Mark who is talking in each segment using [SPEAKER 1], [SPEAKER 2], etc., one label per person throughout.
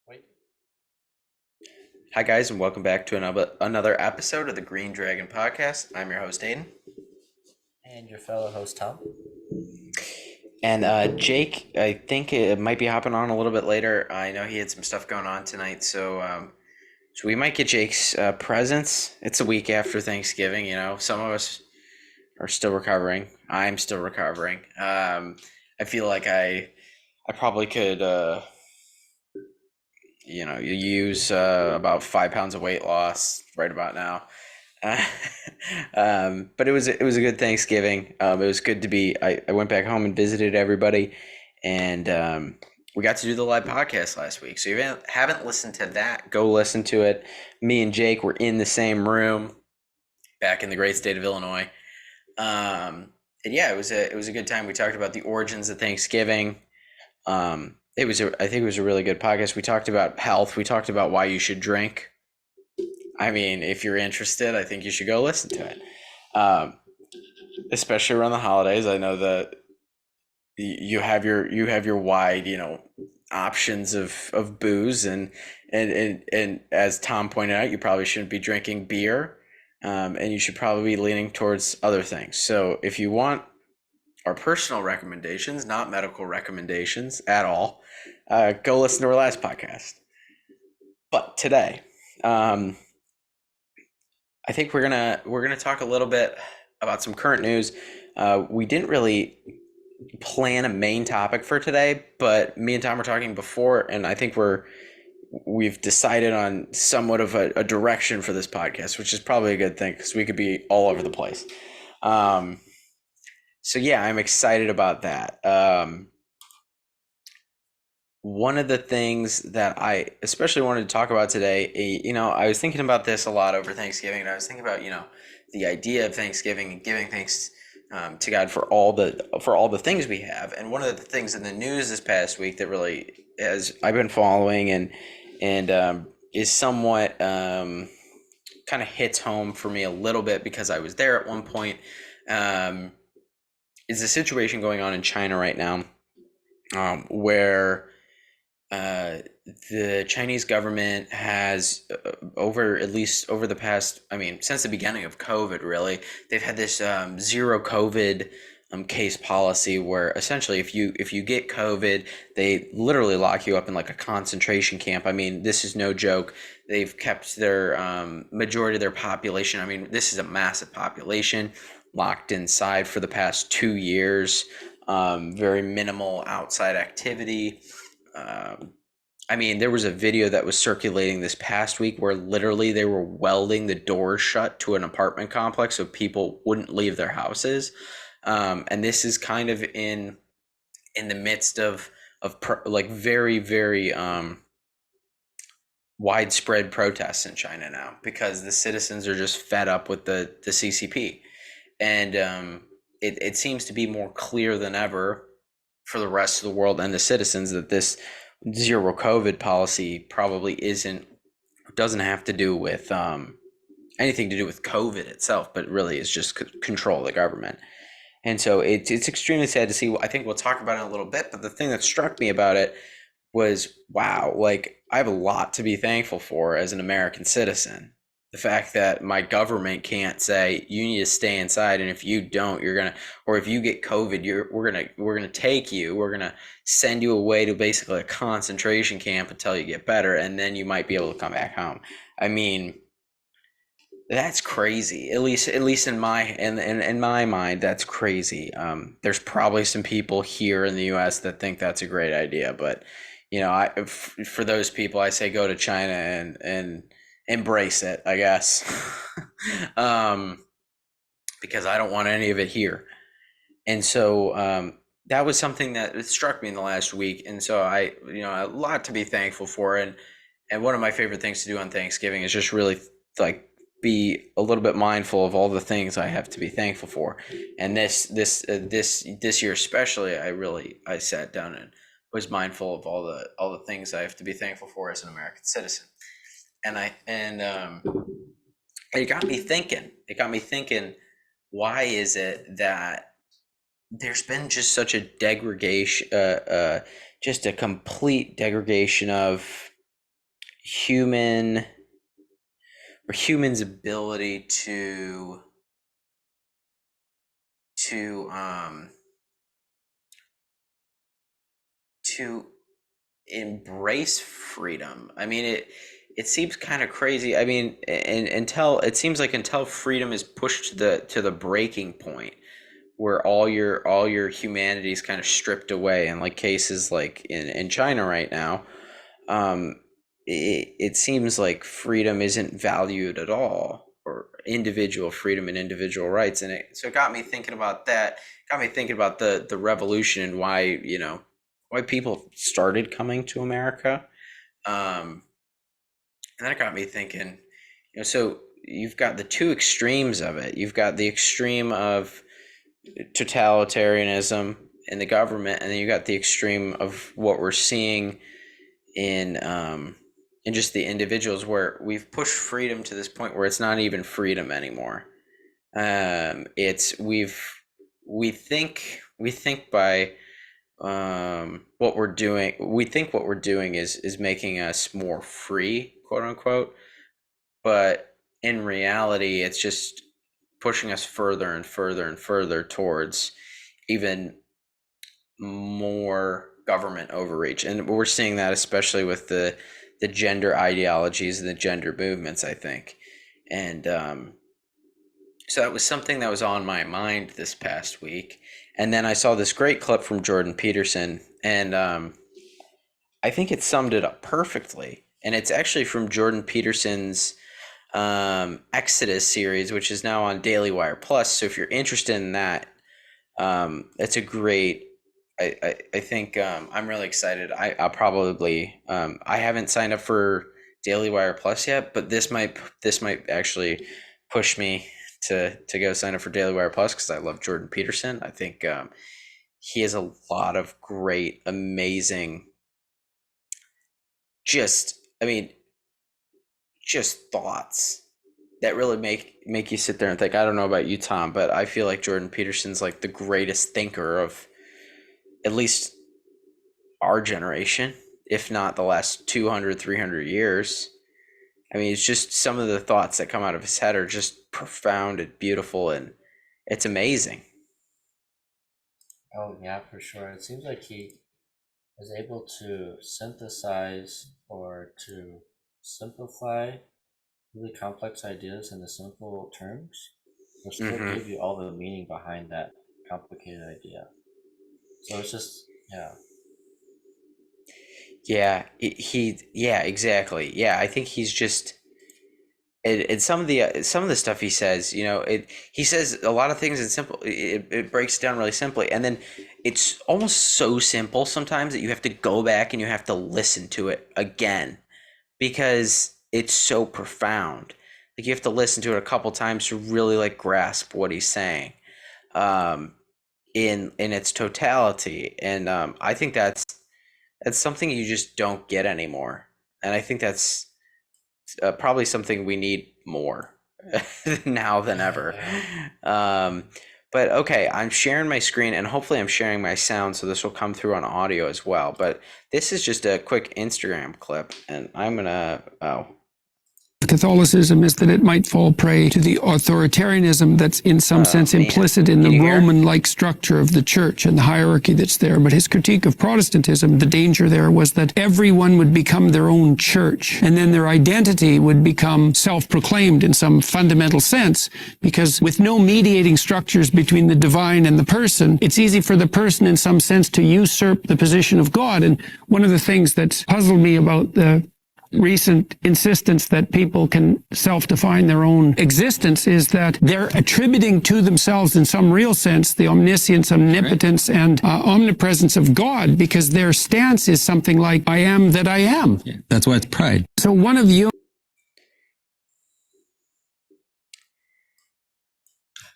[SPEAKER 1] Wait.
[SPEAKER 2] Hi, guys, and welcome back to another episode of the Green Dragon Podcast. I'm your host, Aiden.
[SPEAKER 1] And your fellow host, Tom.
[SPEAKER 2] And Jake, I think it might be hopping on a little bit later. I know he had some stuff going on tonight, so we might get Jake's presence. It's a week after Thanksgiving, Some of us are still recovering. I'm still recovering. I feel like I probably could, you use about 5 pounds of weight loss right about now. Uh, but it was a good Thanksgiving. It was good to be. I went back home and visited everybody, and we got to do the live podcast last week. So if you haven't listened to that, go listen to it. Me and Jake were in the same room back in the great state of Illinois. And yeah, it was a good time. We talked about the origins of Thanksgiving. I think it was a really good podcast. We talked about health. We talked about why you should drink. I mean, if you're interested, I think you should go listen to it. Um, Especially around the holidays. I know that you have your wide, options of booze, and as Tom pointed out, you probably shouldn't be drinking beer, and you should probably be leaning towards other things. So if you want our personal recommendations, not medical recommendations at all, go listen to our last podcast. But today, um, I think we're gonna talk a little bit about some current news. We didn't really plan a main topic for today, but me and Tom were talking before, and I think we've decided on somewhat of a direction for this podcast, which is probably a good thing because we could be all over the place. Um, so yeah, I'm excited about that. One of the things that I especially wanted to talk about today, I was thinking about this a lot over Thanksgiving, and I was thinking about, the idea of Thanksgiving and giving thanks to God for all the things we have. And one of the things in the news this past week that really has I've been following and is somewhat kind of hits home for me a little bit because I was there at one point. Um, is the situation going on in China right now, where uh, the Chinese government has over at least over the past, I mean, since the beginning of COVID, really, they've had this zero COVID case policy where essentially if you get COVID, they literally lock you up in like a concentration camp. I mean, this is no joke. They've kept their majority of their population. I mean, this is a massive population locked inside for the past 2 years. Very minimal outside activity. um, I mean, there was a video that was circulating this past week where literally they were welding the doors shut to an apartment complex so people wouldn't leave their houses. And this is kind of in the midst of like very very widespread protests in China now because the citizens are just fed up with the CCP, and it seems to be more clear than ever for the rest of the world and the citizens that this zero COVID policy probably doesn't have to do with anything to do with COVID itself, but really is just control of the government. And so it's extremely sad to see. I think we'll talk about it in a little bit, but the thing that struck me about it was, wow, like I have a lot to be thankful for as an American citizen. The fact that my government can't say you need to stay inside, and if you don't, you're gonna, or if you get COVID, we're gonna take you, we're gonna send you away to basically a concentration camp until you get better, and then you might be able to come back home. I mean, that's crazy. At least in my mind, that's crazy. There's probably some people here in the U.S. that think that's a great idea, but for those people, I say go to China and embrace it, I guess, um, because I don't want any of it here. And so that was something that struck me in the last week, and so a lot to be thankful for, and one of my favorite things to do on Thanksgiving is just really like be a little bit mindful of all the things I have to be thankful for. And this year especially, I sat down and was mindful of all the things I have to be thankful for as an American citizen. And it got me thinking. It got me thinking. Why is it that there's been just such a degradation, just a complete degradation of human or humans' ability to um to embrace freedom. I mean, it seems kind of crazy. I mean, and until it seems like until freedom is pushed to the breaking point where all your humanity is kind of stripped away, and like cases like in China right now, um, it seems like freedom isn't valued at all, or individual freedom and individual rights, and so it got me thinking about that. Got me thinking about the revolution and why why people started coming to America. Um, and that got me thinking, so you've got the two extremes of it. You've got the extreme of totalitarianism in the government, and then you got the extreme of what we're seeing in just the individuals, where we've pushed freedom to this point where it's not even freedom anymore. It's we think by what we're doing, we think what we're doing is making us more free, quote unquote, but in reality it's just pushing us further and further and further towards even more government overreach. And we're seeing that especially with the gender ideologies and the gender movements, I think. And so that was something that was on my mind this past week. And then I saw this great clip from Jordan Peterson, and I think it summed it up perfectly. And it's actually from Jordan Peterson's Exodus series, which is now on Daily Wire Plus. So if you're interested in that, it's a great. I think I'm really excited. I'll probably I haven't signed up for Daily Wire Plus yet, but this might actually push me to go sign up for Daily Wire Plus, because I love Jordan Peterson. I think he has a lot of great, amazing, just I mean, just thoughts that really make you sit there and think. I don't know about you, Tom, but I feel like Jordan Peterson's like the greatest thinker of at least our generation, if not the last 200, 300 years. I mean, it's just some of the thoughts that come out of his head are just profound and beautiful, and it's amazing.
[SPEAKER 1] Oh yeah, for sure. It seems like he is able to synthesize or to simplify really complex ideas into simple terms, but still
[SPEAKER 2] Hmm.
[SPEAKER 1] give you all the meaning behind that complicated idea. So it's just yeah.
[SPEAKER 2] Yeah, yeah, exactly. Yeah, I think he's just, and some of the stuff he says, he says a lot of things in simple. It breaks down really simply, and then it's almost so simple sometimes that you have to go back and you have to listen to it again, because it's so profound. Like, you have to listen to it a couple times to really like grasp what he's saying, um, in its totality. And I think that's something you just don't get anymore, and I think that's probably something we need more now than ever.
[SPEAKER 1] Yeah.
[SPEAKER 2] Um, but okay, I'm sharing my screen, and hopefully I'm sharing my sound, so this will come through on audio as well. But this is just a quick Instagram clip, and I'm gonna. Oh,
[SPEAKER 3] Catholicism is that it might fall prey to the authoritarianism that's in some sense
[SPEAKER 2] man.
[SPEAKER 3] implicit in
[SPEAKER 2] Can
[SPEAKER 3] the
[SPEAKER 2] you hear?
[SPEAKER 3] Roman-like structure of the church and the hierarchy that's there. But his critique of Protestantism, the danger there was that everyone would become their own church, and then their identity would become self-proclaimed in some fundamental sense, because with no mediating structures between the divine and the person, it's easy for the person in some sense to usurp the position of God. And one of the things that's puzzled me about the recent insistence that people can self-define their own existence is that they're attributing to themselves in some real sense the omniscience, omnipotence, and omnipresence of God, because their stance is something like, I am that I am.
[SPEAKER 4] Yeah, that's why it's pride.
[SPEAKER 3] So one of you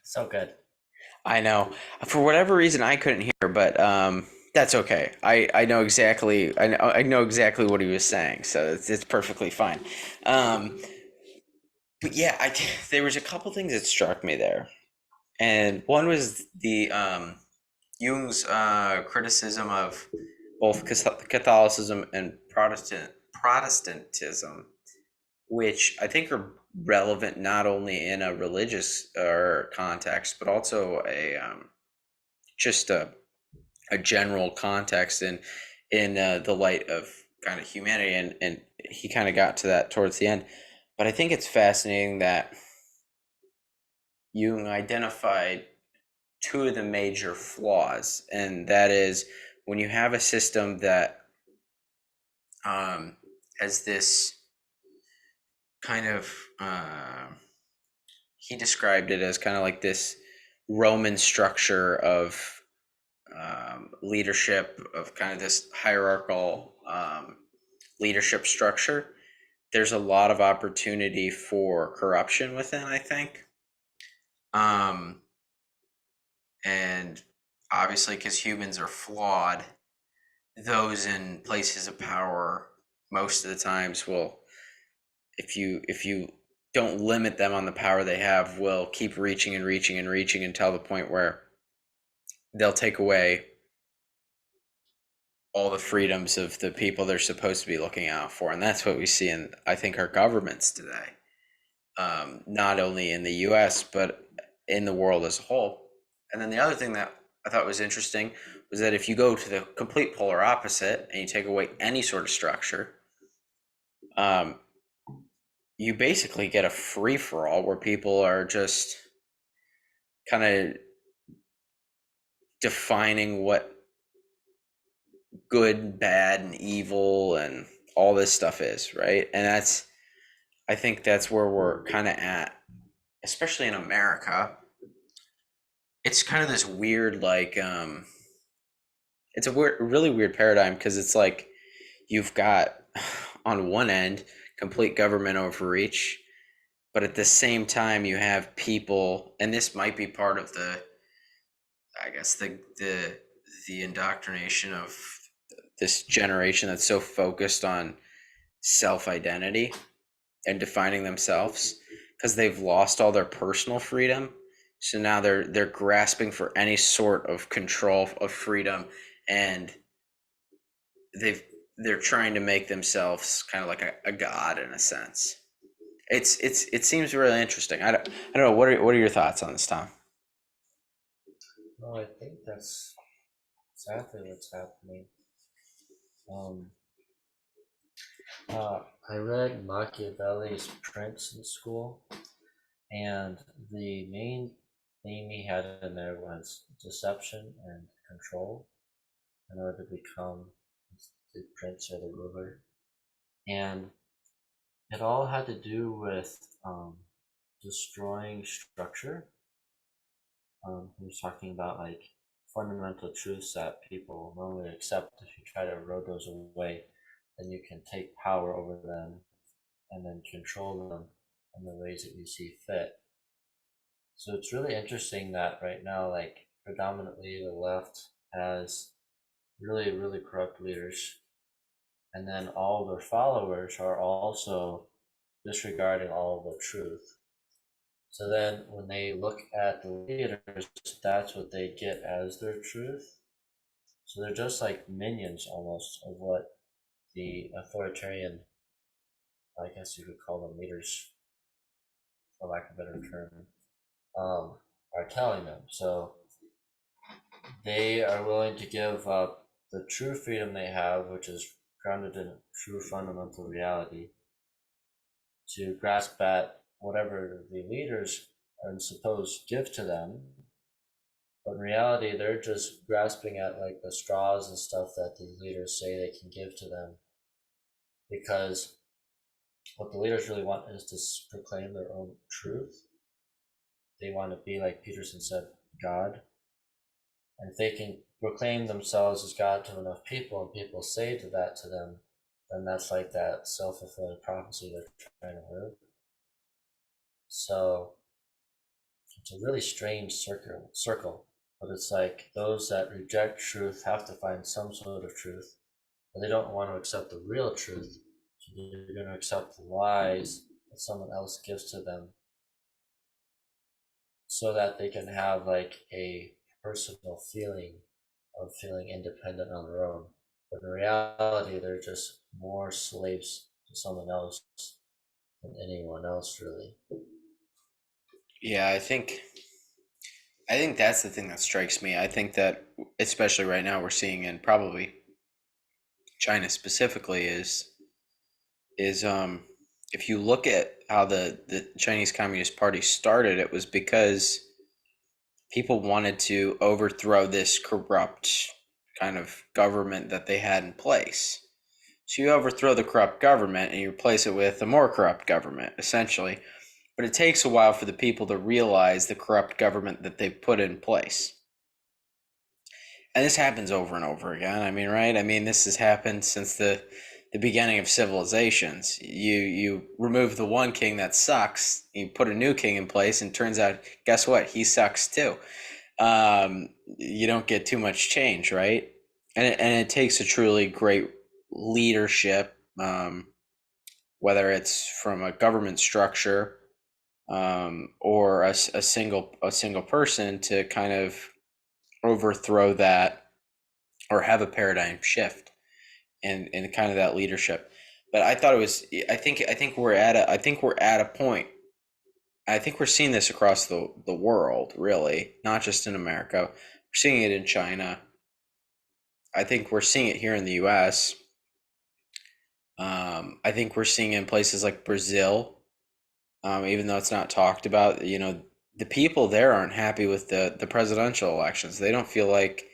[SPEAKER 1] So good.
[SPEAKER 2] I know. For whatever reason, I couldn't hear, but that's okay. I know exactly. I know exactly what he was saying, so it's perfectly fine. But yeah, there was a couple things that struck me there, and one was the Jung's criticism of both Catholicism and Protestantism, which I think are relevant not only in a religious or context, but also just a general context in the light of kind of humanity, and he kind of got to that towards the end. But I think it's fascinating that Jung identified two of the major flaws, and that is when you have a system that has this kind of he described it as kind of like this Roman structure of leadership, of kind of this hierarchical leadership structure. There's a lot of opportunity for corruption within, I think. And obviously, because humans are flawed, those in places of power most of the times will, if you don't limit them on the power they have, will keep reaching and reaching and reaching until the point where they'll take away all the freedoms of the people they're supposed to be looking out for. And that's what we see in, I think, our governments today, not only in the US, but in the world as a whole. And then the other thing that I thought was interesting was that if you go to the complete polar opposite and you take away any sort of structure, you basically get a free for all where people are just kind of defining what good, bad, and evil and all this stuff is, right? And I think that's where we're kind of at, especially in America. It's kind of this weird, like, it's a really weird paradigm, because it's like you've got on one end complete government overreach, but at the same time you have people, and this might be part of the, I guess, the indoctrination of this generation that's so focused on self-identity and defining themselves, because they've lost all their personal freedom. So now they're grasping for any sort of control of freedom, and they're trying to make themselves kind of like a god in a sense. It seems really interesting. I don't know. What are your thoughts on this, Tom?
[SPEAKER 1] Well, I think that's exactly what's happening. I read Machiavelli's Prince in school, and the main theme he had in there was deception and control in order to become the prince or the ruler. And it all had to do with destroying structure. He was talking about like fundamental truths that people normally accept. If you try to erode those away, then you can take power over them and then control them in the ways that you see fit. So it's really interesting that right now, like predominantly the left has really, really corrupt leaders, and then all their followers are also disregarding all of the truth. So then when they look at the leaders, that's what they get as their truth. So they're just like minions almost of what the authoritarian, I guess you could call them leaders, for lack of a better term, are telling them. So they are willing to give up the true freedom they have, which is grounded in true fundamental reality, to grasp at whatever the leaders are supposed to give to them. But in reality, they're just grasping at like the straws and stuff that the leaders say they can give to them, because what the leaders really want is to proclaim their own truth. They want to be, like Peterson said, God. And if they can proclaim themselves as God to enough people, and people say to them, then that's like that self-fulfilling prophecy they're trying to live. So it's a really strange circle, but it's like those that reject truth have to find some sort of truth, but they don't want to accept the real truth. So they're going to accept the lies that someone else gives to them, so that they can have like a personal feeling of feeling independent on their own. But in reality, they're just more slaves to someone else than anyone else, really.
[SPEAKER 2] Yeah, I think that's the thing that strikes me. I think that especially right now we're seeing, and probably China specifically, is if you look at how the Chinese Communist Party started, it was because people wanted to overthrow this corrupt kind of government that they had in place. So you overthrow the corrupt government and you replace it with a more corrupt government, essentially. But it takes a while for the people to realize the corrupt government that they've put in place. And this happens over and over again. I mean, right? I mean, this has happened since the beginning of civilizations. You remove the one king that sucks, you put a new king in place, and turns out, guess what? He sucks too. You don't get too much change, right? And it takes a truly great leadership, whether it's from a government structure, or a single person to kind of overthrow that or have a paradigm shift in kind of that leadership. But I thought it was I think we're at a point. I think we're seeing this across the world, really, not just in America. We're seeing it in China. I think we're seeing it here in the US. I think we're seeing it in places like Brazil, even though it's not talked about. You know, the people there aren't happy with the presidential elections. They don't feel like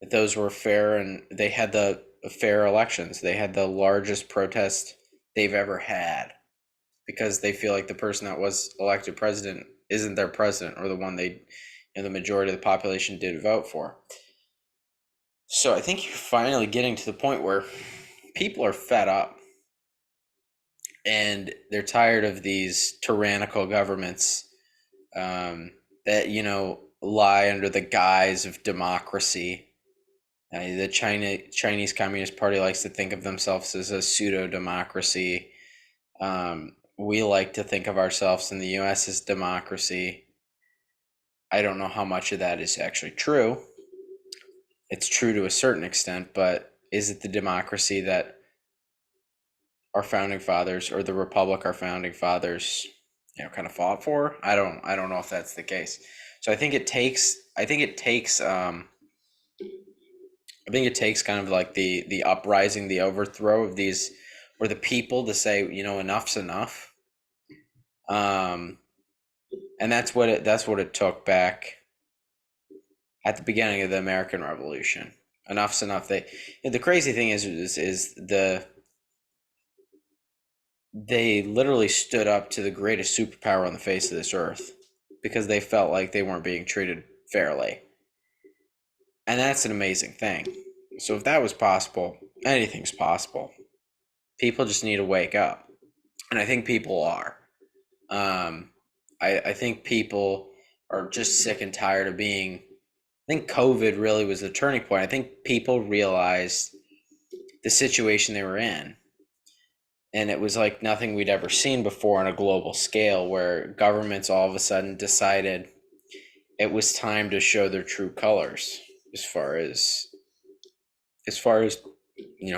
[SPEAKER 2] that those were fair, and they had the fair elections. They had the largest protest they've ever had because they feel like the person that was elected president isn't their president, or the one the majority of the population did vote for. So I think you're finally getting to the point where people are fed up and they're tired of these tyrannical governments, that lie under the guise of democracy. The Chinese Communist Party likes to think of themselves as a pseudo democracy. We like to think of ourselves in the U.S. as democracy. I don't know how much of that is actually true. It's true to a certain extent, but is it the democracy that our founding fathers, or the republic our founding fathers, kind of fought for? I don't know if that's the case. So I think it takes kind of like the uprising, the overthrow of these, or the people to say, enough's enough. And that's what it took back at the beginning of the American Revolution. Enough's enough. The crazy thing is they literally stood up to the greatest superpower on the face of this earth because they felt like they weren't being treated fairly. And that's an amazing thing. So if that was possible, anything's possible. People just need to wake up. And I think people are. I think people are just sick and tired of being. I think COVID really was the turning point. I think people realized the situation they were in. And it was like nothing we'd ever seen before on a global scale, where governments all of a sudden decided it was time to show their true colors as far as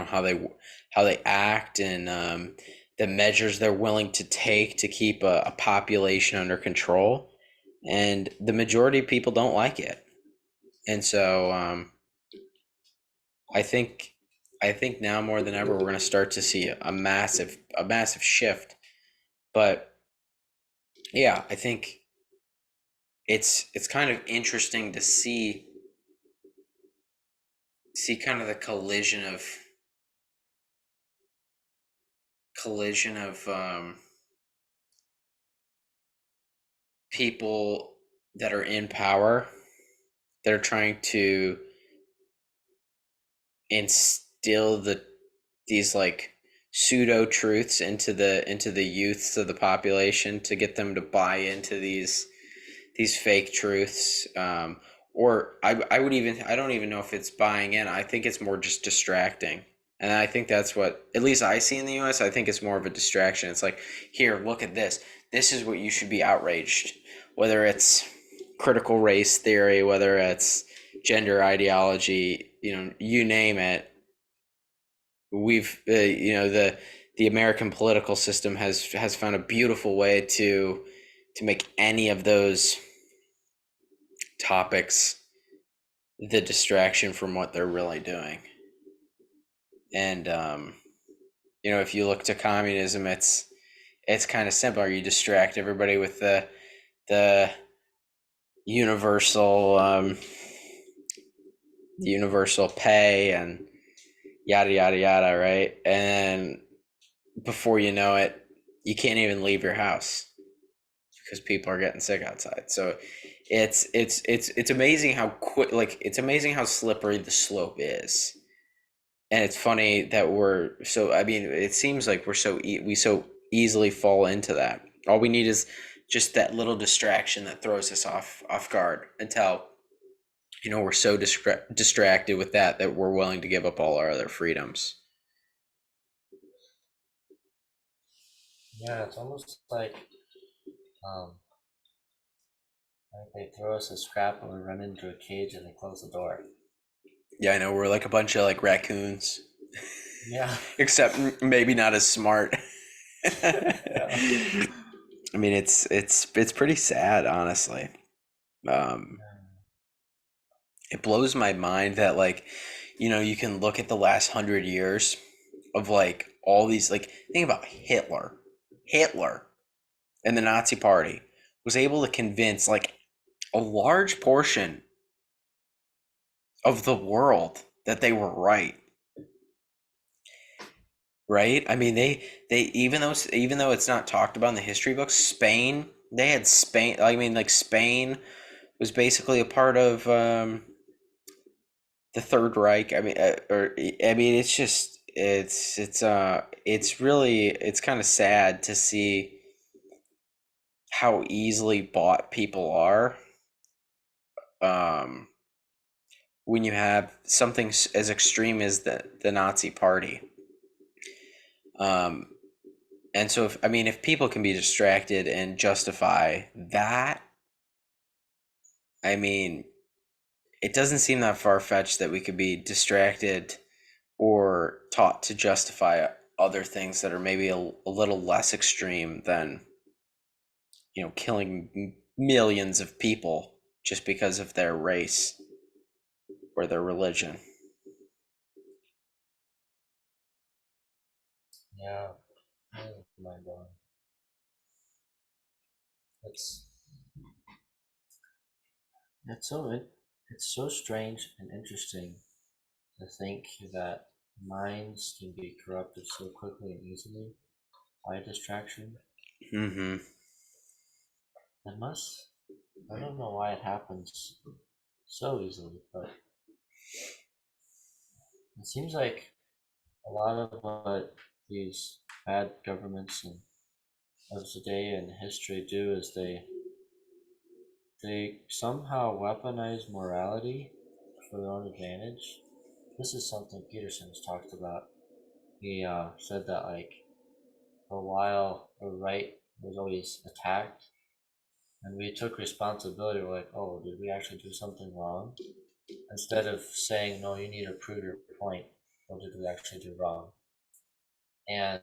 [SPEAKER 2] how they act, and the measures they're willing to take to keep a population under control. And the majority of people don't like it. And so I think now more than ever we're going to start to see a massive shift. But yeah, I think it's kind of interesting to see kind of the collision of people that are in power, that are trying to instill these like pseudo truths into the youths of the population to get them to buy into these fake truths. Or I don't even know if it's buying in. I think it's more just distracting. And I think that's what, at least I see in the US, I think it's more of a distraction. It's like, here, look at this. This is what you should be outraged. Whether it's critical race theory, whether it's gender ideology, you name it. we've the American political system has found a beautiful way to make any of those topics the distraction from what they're really doing. And if you look to communism, it's kind of simple. You distract everybody with the universal universal pay and yada yada yada, right? And before you know it, you can't even leave your house because people are getting sick outside. So it's amazing how quick, like it's amazing how slippery the slope is. And it's funny that it seems like we so easily fall into that. All we need is just that little distraction that throws us off guard until we're so distracted with that we're willing to give up all our other freedoms.
[SPEAKER 1] Yeah, it's almost um, like they throw us a scrap and we run into a cage and they close the door.
[SPEAKER 2] Yeah, I know, we're like a bunch of like raccoons,
[SPEAKER 1] Yeah.
[SPEAKER 2] except maybe not as smart.
[SPEAKER 1] Yeah.
[SPEAKER 2] I mean, it's pretty sad, honestly. Um, it blows my mind that you can look at the last 100 years of like all these, like, think about Hitler and the Nazi Party was able to convince like a large portion of the world that they were right. Right? I mean, they even though it's not talked about in the history books, they had Spain. I mean, like, Spain was basically a part of the Third Reich. It's just it's kind of sad to see how easily bought people are, um, when you have something as extreme as the Nazi Party. Um, and so if people can be distracted and justify that, I mean, it doesn't seem that far-fetched that we could be distracted or taught to justify other things that are maybe a little less extreme than killing millions of people just because of their race or their religion.
[SPEAKER 1] Yeah. Mind blowing. It's it's so it's so strange and interesting to think that minds can be corrupted so quickly and easily by distraction.
[SPEAKER 2] Mm-hmm.
[SPEAKER 1] It must. I don't know why it happens so easily, but it seems like a lot of what these bad governments and of today and history do is they somehow weaponize morality for their own advantage. This is something Peterson's talked about. He said that for a while the right was always attacked, and we took responsibility. We're like, oh, did we actually do something wrong? Instead of saying, no, you need to prove your point. What did we actually do wrong? And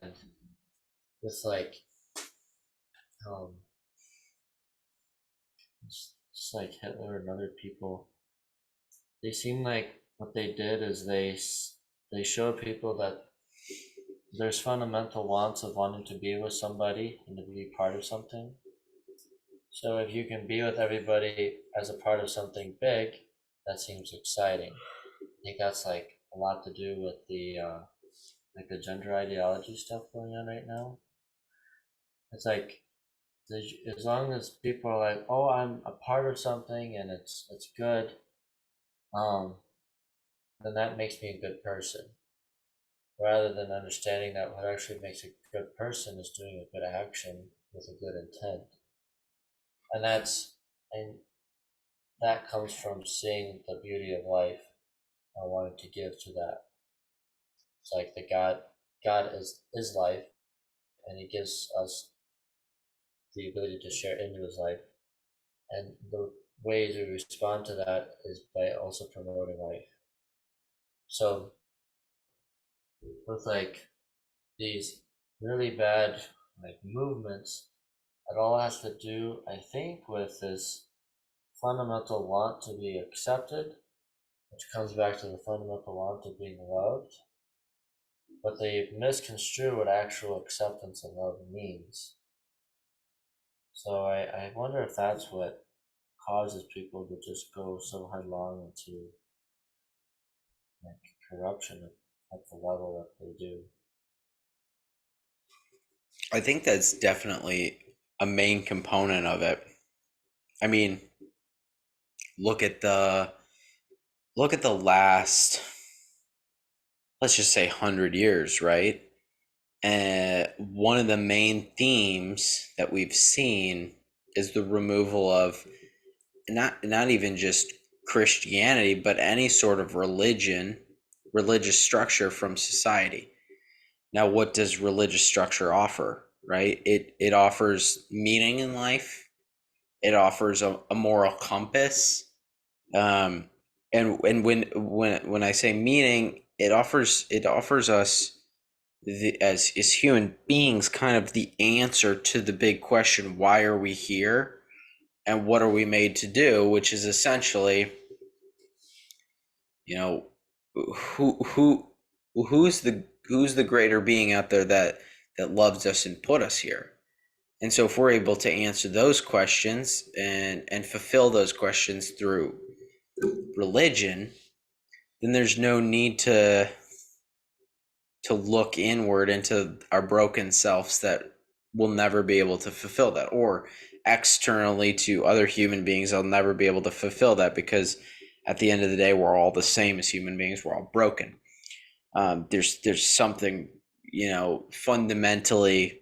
[SPEAKER 1] with um, just like Hitler and other people, they seem like what they did is they show people that there's fundamental wants of wanting to be with somebody and to be part of something. So if you can be with everybody as a part of something big, that seems exciting. I think that's like a lot to do with the gender ideology stuff going on right now. It's like as long as people are like, oh, I'm a part of something and it's good, um, then that makes me a good person. Rather than understanding that what actually makes a good person is doing a good action with a good intent. And and that comes from seeing the beauty of life and wanting to give to that. It's like God is life, and He gives us the ability to share into His life. And the way to respond to that is by also promoting life. So with like these really bad like movements, it all has to do, I think, with this fundamental want to be accepted, which comes back to the fundamental want of being loved, but they misconstrue what actual acceptance and love means. So I wonder if that's what causes people to just go so headlong into like corruption at the level that they do.
[SPEAKER 2] I think that's definitely a main component of it. I mean, look at the last, let's just say 100 years, right? And one of the main themes that we've seen is the removal of not even just Christianity, but any sort of religious structure from society. Now, what does religious structure offer, right? It offers meaning in life. It offers a moral compass. Um, and when I say meaning, it offers us as human beings kind of the answer to the big question, why are we here and what are we made to do, which is essentially, you know, who who's the greater being out there that loves us and put us here. And so if we're able to answer those questions and fulfill those questions through religion, then there's no need to look inward into our broken selves that will never be able to fulfill that, or externally to other human beings they'll never be able to fulfill that, because at the end of the day we're all the same as human beings. We're all broken. There's something, fundamentally,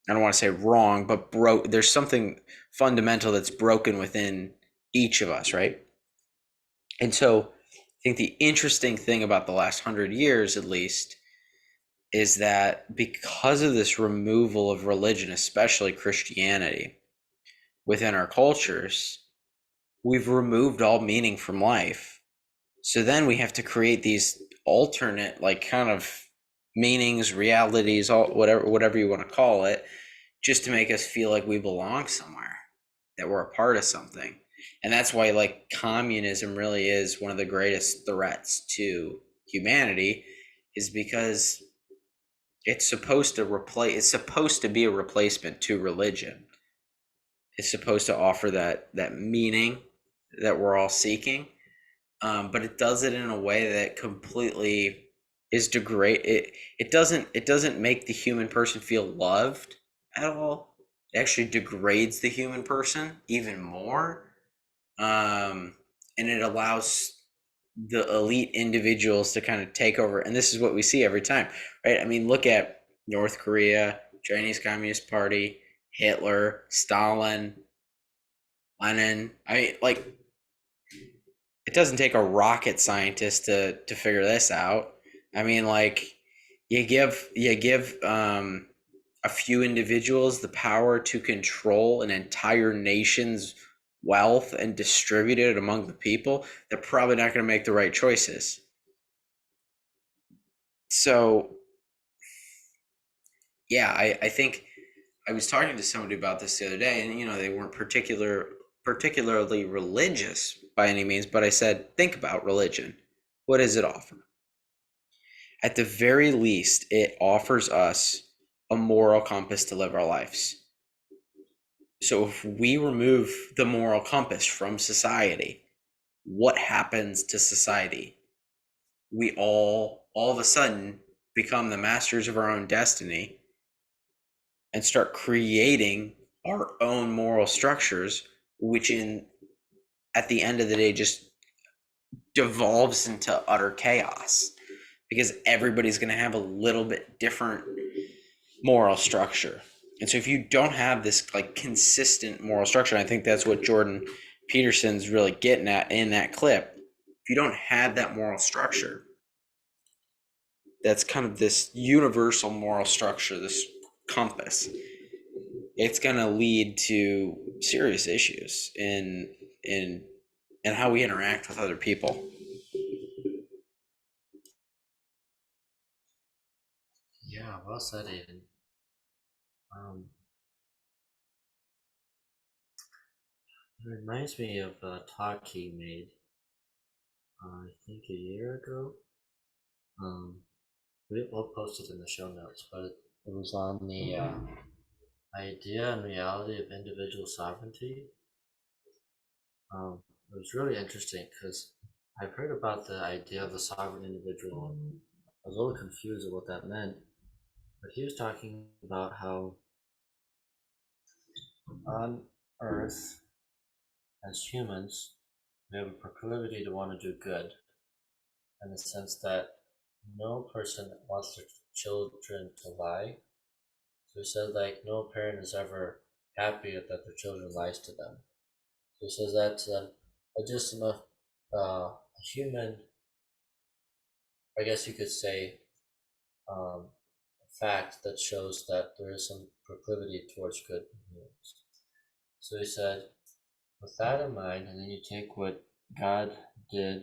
[SPEAKER 2] I don't want to say wrong, but there's something fundamental that's broken within each of us, right? And so I think the interesting thing about the last 100 years, at least, is that because of this removal of religion, especially Christianity, within our cultures, we've removed all meaning from life. So then we have to create these alternate, like, kind of meanings, realities, all whatever you want to call it, just to make us feel like we belong somewhere, that we're a part of something. And that's why, like, communism really is one of the greatest threats to humanity, is because it's supposed to be a replacement to religion. It's supposed to offer that meaning that we're all seeking, but it does it in a way that completely is degrade. It doesn't make the human person feel loved at all. It actually degrades the human person even more, and it allows the elite individuals to kind of take over. And this is what we see every time, right? I mean, look at North Korea, Chinese Communist Party, Hitler, Stalin, Lenin. I mean, like, it doesn't take a rocket scientist to figure this out. I mean, like, you give a few individuals the power to control an entire nation's wealth and distribute it among the people, they're probably not going to make the right choices. So yeah, I think I was talking to somebody about this the other day, and they weren't particularly religious by any means, but I said, think about religion. What does it offer? At the very least, it offers us a moral compass to live our lives. So if we remove the moral compass from society, what happens to society? We all of a sudden become the masters of our own destiny and start creating our own moral structures, which at the end of the day just devolves into utter chaos, because everybody's going to have a little bit different moral structure. And so if you don't have this, like, consistent moral structure, and I think that's what Jordan Peterson's really getting at in that clip, if you don't have that moral structure, that's kind of this universal moral structure, this compass, it's going to lead to serious issues in how we interact with other people.
[SPEAKER 1] well said, Aiden. It reminds me of a talk he made, I think a year ago. We'll post it in the show notes, but it was on the idea and reality of individual sovereignty. It was really interesting because I've heard about the idea of the sovereign individual. I was a little confused at what that meant, but he was talking about how on Earth, as humans, we have a proclivity to want to do good, in the sense that no person wants their children to lie. So he said, like, no parent is ever happy that their children lies to them. So he says that's just a human, I guess you could say, fact that shows that there is some proclivity towards good in humans. So he said, with that in mind, and then you take what God did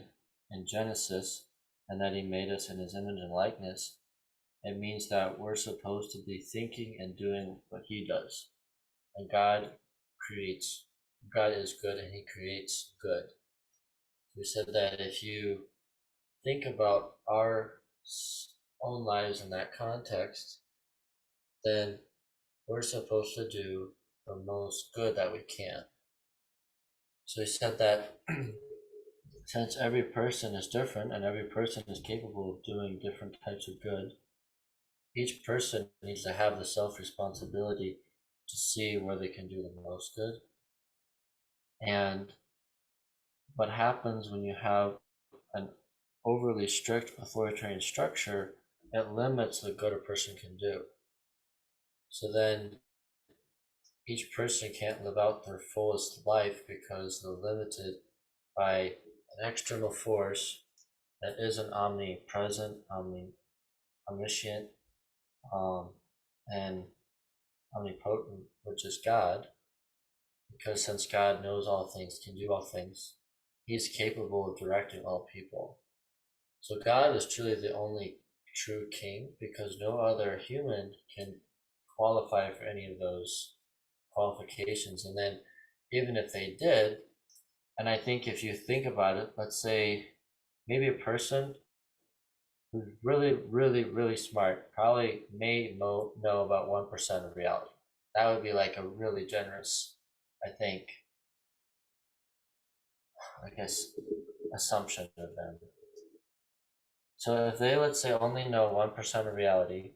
[SPEAKER 1] in Genesis, and that he made us in his image and likeness, it means that we're supposed to be thinking and doing what he does. And God is good and he creates good. We said that if you think about our own lives in that context, then we're supposed to do the most good that we can. So he said that since every person is different and every person is capable of doing different types of good, each person needs to have the self-responsibility to see where they can do the most good. And what happens when you have an overly strict authoritarian structure, it limits the good a person can do. So then each person can't live out their fullest life because they're limited by an external force that isn't omnipresent, omniscient, and omnipotent, which is God. Because since God knows all things, can do all things, he's capable of directing all people. So God is truly the only true king, because no other human can qualify for any of those qualifications. And then even if they did, and I think if you think about it, let's say maybe a person who's really, really, really smart probably may know about 1% of reality. That would be like a really generous, I think, I guess, assumption of them. So if they, let's say, only know 1% of reality,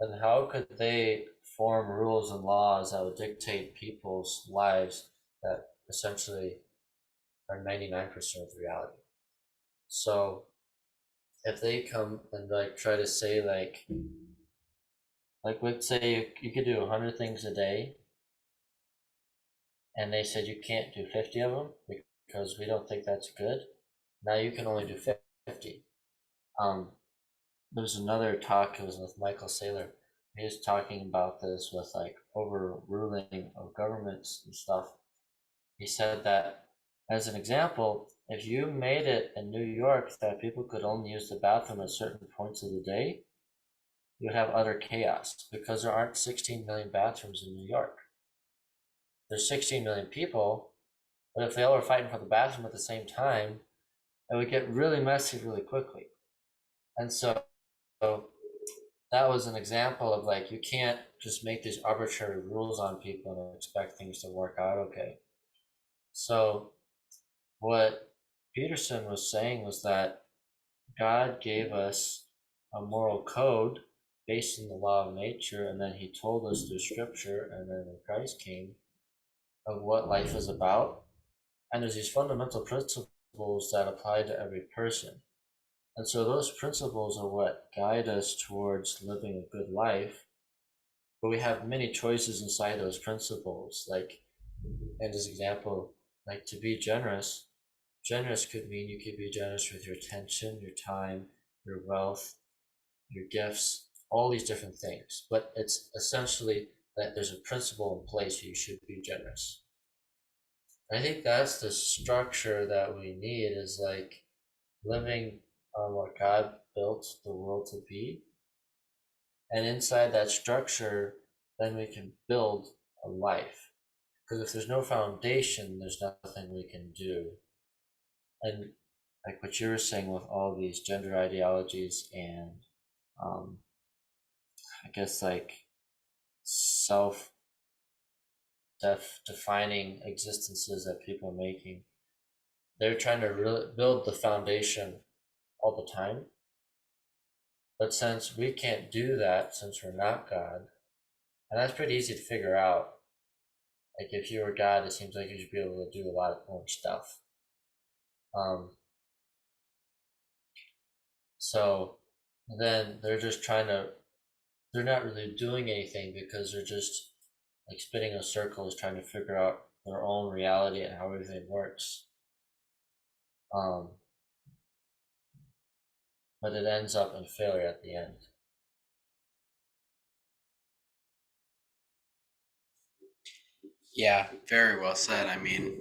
[SPEAKER 1] then how could they form rules and laws that would dictate people's lives that essentially are 99% of reality? So if they come and like try to say like let's say you could do 100 things a day, and they said you can't do 50 of them because we don't think that's good. Now you can only do 50. There's another talk, it was with Michael Saylor. He was talking about this with like overruling of governments and stuff. He said that, as an example, if you made it in New York that people could only use the bathroom at certain points of the day, you would have utter chaos because there aren't 16 million bathrooms in New York. There's 16 million people, but if they all were fighting for the bathroom at the same time, it would get really messy really quickly. And so that was an example of like, you can't just make these arbitrary rules on people and expect things to work out okay. So what Peterson was saying was that God gave us a moral code based on the law of nature, and then he told us through scripture, and then when Christ came, of what life is about. And there's these fundamental principles that apply to every person. And so those principles are what guide us towards living a good life. But we have many choices inside those principles. Like, in this example, like to be generous, generous could mean you could be generous with your attention, your time, your wealth, your gifts, all these different things. But it's essentially that there's a principle in place you should be generous. I think that's the structure that we need, is like living on what God built the world to be, And inside that structure, then we can build a life. Because if there's no foundation, there's nothing we can do. And like what you were saying with all these gender ideologies and I guess like self defining existences that people are making, they're trying to build the foundation all the time. But since we can't do that, since we're not God, and that's pretty easy to figure out. Like if you were God, it seems like you should be able to do a lot more stuff. Um, so then they're just trying to, they're not really doing anything because they're just like spinning in circles trying to figure out their own reality and how everything works. Um, but it ends up in failure at the end.
[SPEAKER 2] Yeah, very well said. I mean,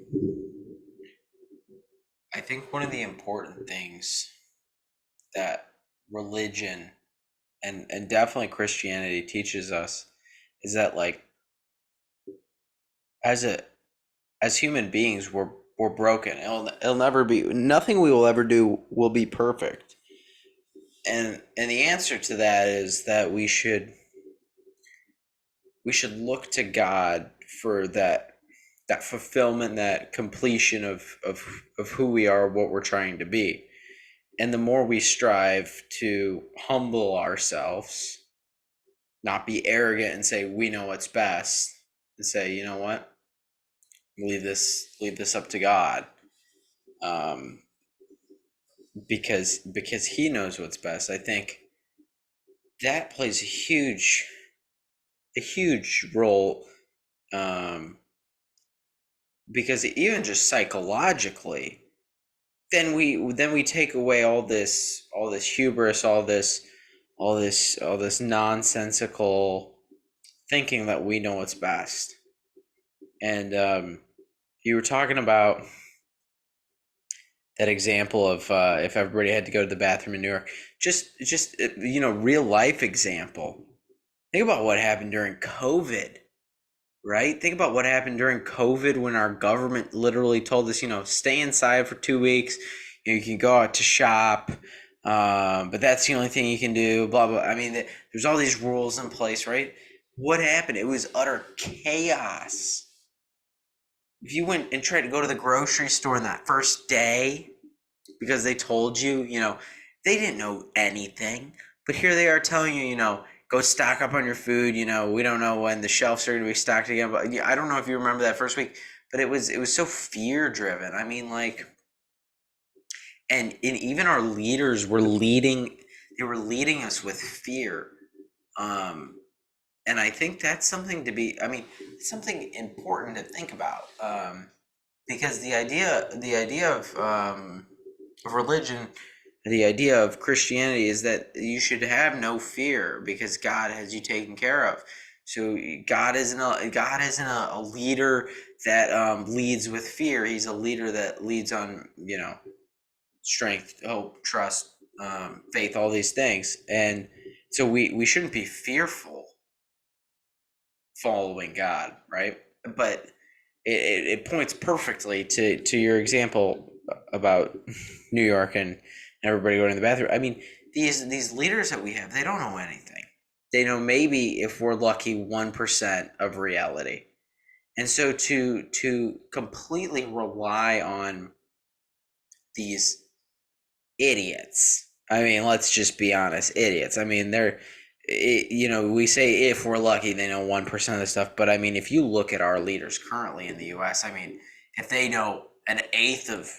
[SPEAKER 2] I think one of the important things that religion and definitely Christianity teaches us is that, like, as a as human beings, we're broken. It'll never be, nothing we will ever do will be perfect. And the answer to that is that we should look to God for that fulfillment, that completion of who we are, what we're trying to be. And the more we strive to humble ourselves, not be arrogant and say we know what's best, and say, you know what, leave this up to God, um, because He knows what's best. I think that plays a huge role, um, because even just psychologically, then we take away all this hubris, all this nonsensical thinking that we know what's best. And you were talking about that example of, if everybody had to go to the bathroom in New York, just real life example. Think about what happened during COVID, right? Think about what happened during COVID when our government literally told us, stay inside for 2 weeks. You can go out to shop, but that's the only thing you can do. Blah blah. I mean, there's all these rules in place, right? What happened? It was utter chaos. If you went and tried to go to the grocery store in that first day because they told you, they didn't know anything, but here they are telling you, go stock up on your food. We don't know when the shelves are going to be stocked again, but I don't know if you remember that first week, but it was so fear driven. I mean, like, and even our leaders were leading. They were leading us with fear. And I think that's something to be. I mean, something important to think about. Because the idea of religion, the idea of Christianity is that you should have no fear because God has you taken care of. So God isn't a leader that leads with fear. He's a leader that leads on strength, hope, trust, faith, all these things. And so we shouldn't be fearful following God, right? But it points perfectly to your example about New York and everybody going to the bathroom. I mean, these leaders that we have, they don't know anything. They know maybe, if we're lucky, 1% of reality. And so to completely rely on these idiots, I mean, let's just be honest, idiots. I mean, we say if we're lucky, they know 1% of the stuff. But I mean, if you look at our leaders currently in the U.S., I mean, if they know an eighth of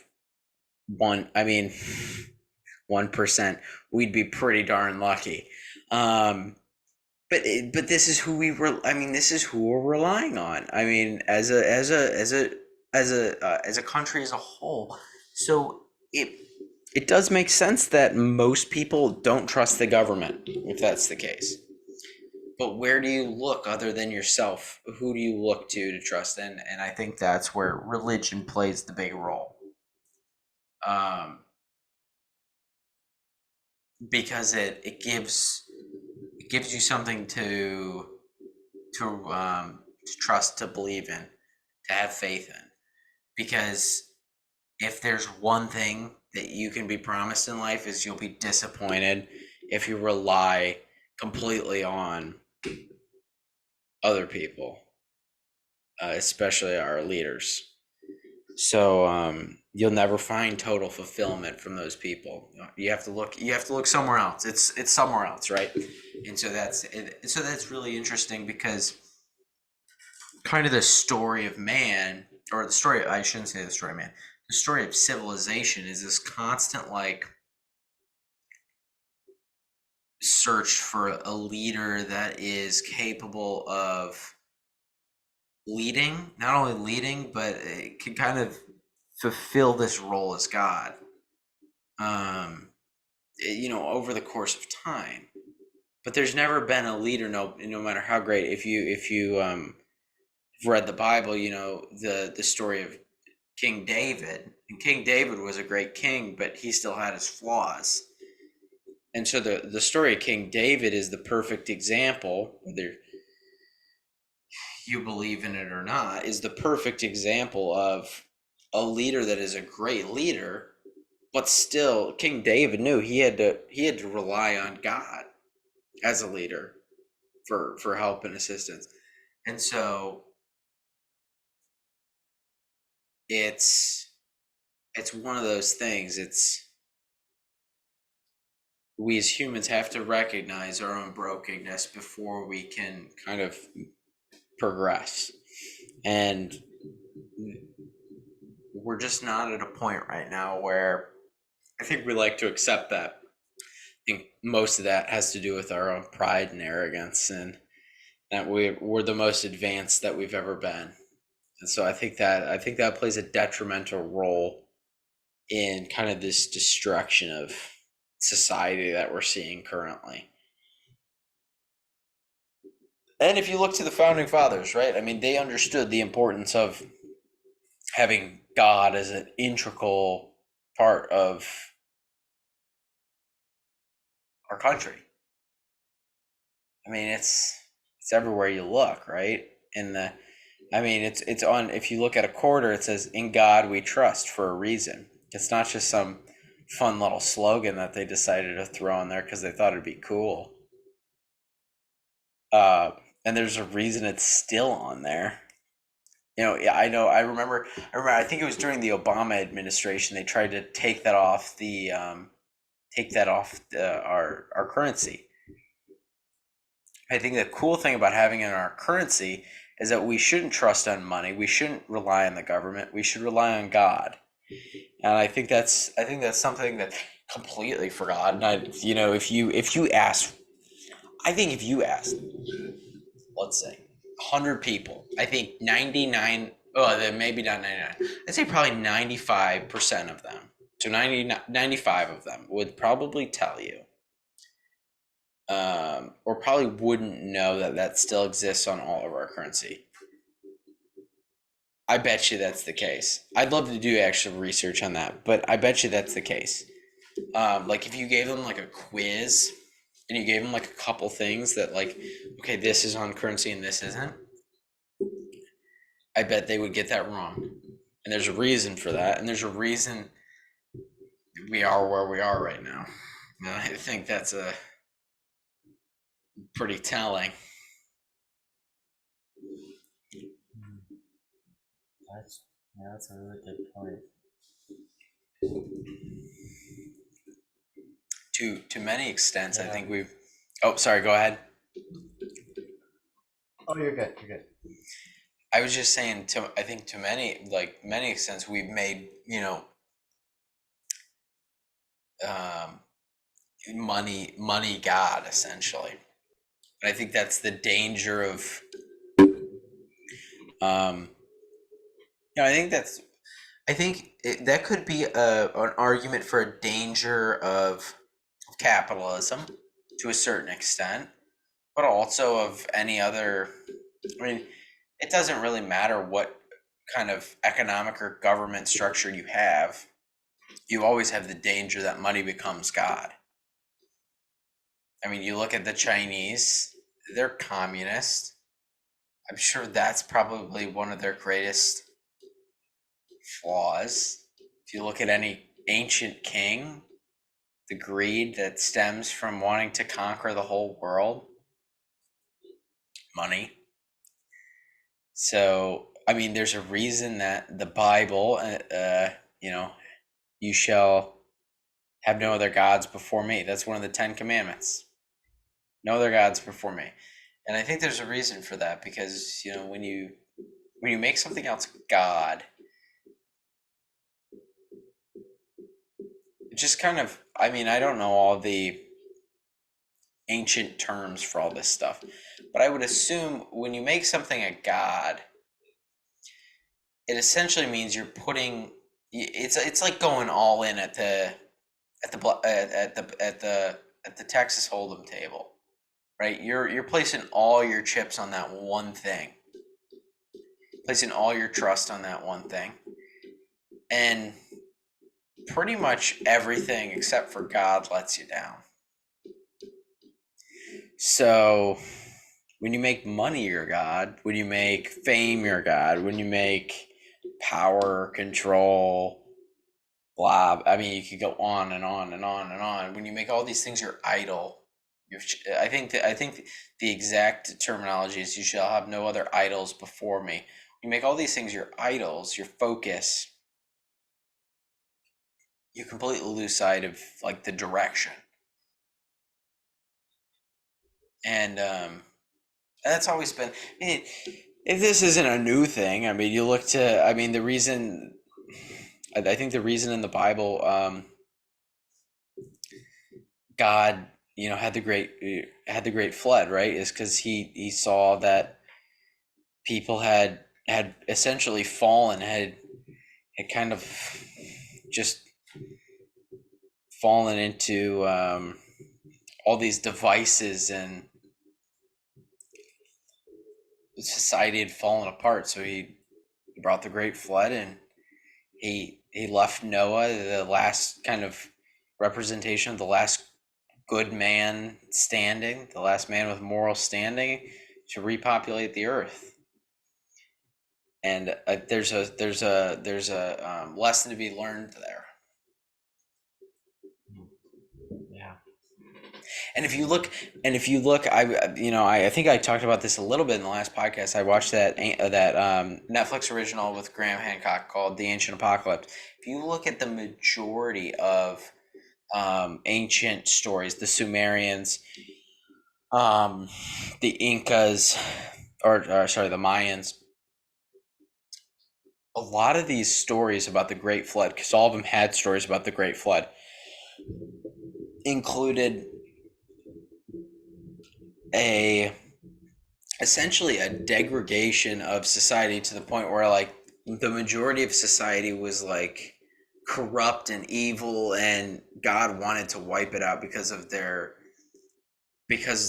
[SPEAKER 2] 1%, we'd be pretty darn lucky. But this is who this is who we're relying on. I mean, as a country as a whole. So it does make sense that most people don't trust the government, if that's the case. But where do you look other than yourself? Who do you look to trust in? And I think that's where religion plays the big role. Because it gives you something to trust, to believe in, to have faith in. Because if there's one thing that you can be promised in life, is you'll be disappointed if you rely completely on other people, especially our leaders. So you'll never find total fulfillment from those people. You have to look somewhere else. It's somewhere else, right? And so that's really interesting, because kind of the story of man, or the story, I shouldn't say the story of man, the story of civilization is this constant, like, search for a leader that is capable of leading, not only leading, but it can kind of fulfill this role as God, over the course of time. But there's never been a leader, no matter how great. If you read the Bible, the story of King David, and King David was a great king, but he still had his flaws. And so the story of King David is the perfect example, whether you believe in it or not, is the perfect example of a leader that is a great leader, but still King David knew he had to rely on God as a leader for help and assistance. And so it's one of those things. We as humans have to recognize our own brokenness before we can kind of progress. And we're just not at a point right now where I think we like to accept that. I think most of that has to do with our own pride and arrogance, and that we're the most advanced that we've ever been. And so I think that plays a detrimental role in kind of this destruction of society that we're seeing currently. And if you look to the founding fathers, right? I mean, they understood the importance of having God as an integral part of our country. I mean, it's everywhere you look, right? It's on, if you look at a quarter, it says, "In God we trust," for a reason. It's not just some fun little slogan that they decided to throw in there because they thought it'd be cool. And there's a reason it's still on there. I know. I remember. I think it was during the Obama administration they tried to take that off our currency. I think the cool thing about having it in our currency is that we shouldn't trust on money. We shouldn't rely on the government. We should rely on God. And I think that's something that's completely forgotten. If you ask, let's say 100 people, I think 99, maybe not 99, I'd say probably 95% of them, so 95 of them would probably tell you, or probably wouldn't know that still exists on all of our currency. I bet you that's the case. I'd love to do actual research on that, but I bet you that's the case. Like if you gave them like a quiz and you gave them like a couple things that, like, okay, this is on currency and this isn't, I bet they would get that wrong. And there's a reason for that. And there's a reason we are where we are right now. And I think that's a pretty telling.
[SPEAKER 1] That's a really good point.
[SPEAKER 2] To many extents, yeah. I think we've. Oh, sorry. Go ahead.
[SPEAKER 1] Oh, you're good. You're good.
[SPEAKER 2] I was just saying. I think to many extents, we've made money God, essentially. And I think that's the danger of. I think that could be an argument for a danger of capitalism to a certain extent, but also of any other. I mean, it doesn't really matter what kind of economic or government structure you have. You always have the danger that money becomes God. I mean, you look at the Chinese, they're communist. I'm sure that's probably one of their greatest flaws. If you look at any ancient king, the greed that stems from wanting to conquer the whole world, money. So, I mean, there's a reason that the Bible, you know, you shall have no other gods before me. That's one of the 10 Commandments. No other gods before me. And I think there's a reason for that, because, you know, when you make something else God, it just kind of, I mean, I don't know all the ancient terms for all this stuff, but I would assume when you make something a god, it essentially means you're putting, it's like going all in at the Texas Hold'em table, right? You're placing all your chips on that one thing, placing all your trust on that one thing, and pretty much everything except for God lets you down. So when you make money your God, when you make fame your God, when you make power, control, blah, I mean, you could go on and on and on and on. When you make all these things your idol, I think the exact terminology is, you shall have no other idols before me. You make all these things your idols, your focus, you completely lose sight of like the direction. And that's always been, I mean, if this isn't a new thing, I mean, you look to, I mean, the reason, I think the reason in the Bible, God, you know, had the great flood, right, is because he saw that people had essentially fallen, had kind of just fallen into all these devices, and society had fallen apart. So he brought the great flood, and he left Noah, the last kind of representation of the last good man standing, the last man with moral standing, to repopulate the earth. And there's a lesson to be learned there.
[SPEAKER 1] Yeah.
[SPEAKER 2] And if you look, I think I talked about this a little bit in the last podcast. I watched that Netflix original with Graham Hancock called The Ancient Apocalypse. If you look at the majority of ancient stories, the Sumerians, the Incas, or sorry, the Mayans, a lot of these stories about the Great Flood, because all of them had stories about the Great Flood, included essentially a degradation of society, to the point where like the majority of society was like corrupt and evil, and God wanted to wipe it out because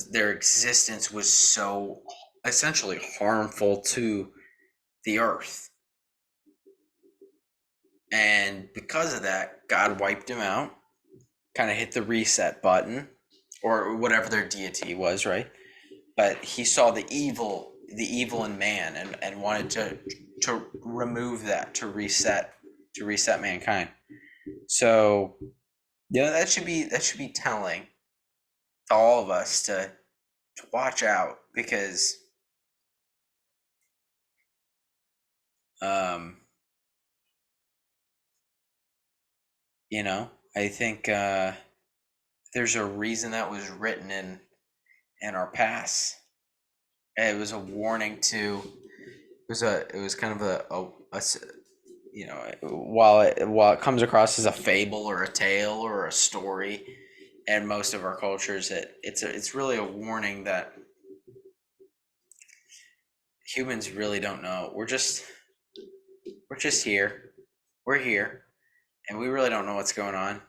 [SPEAKER 2] their existence was so essentially harmful to the earth. And because of that, God wiped them out, kind of hit the reset button, or whatever their deity was, right? But he saw the evil in man, and wanted to remove that, to reset mankind. So, you know, that should be telling to all of us to watch out, because you know, I think there's a reason that was written in our past. It was a warning to. It was kind of a you know, while it comes across as a fable or a tale or a story, and most of our cultures, it's really a warning that humans really don't know. We're just here. We're here, and we really don't know what's going on.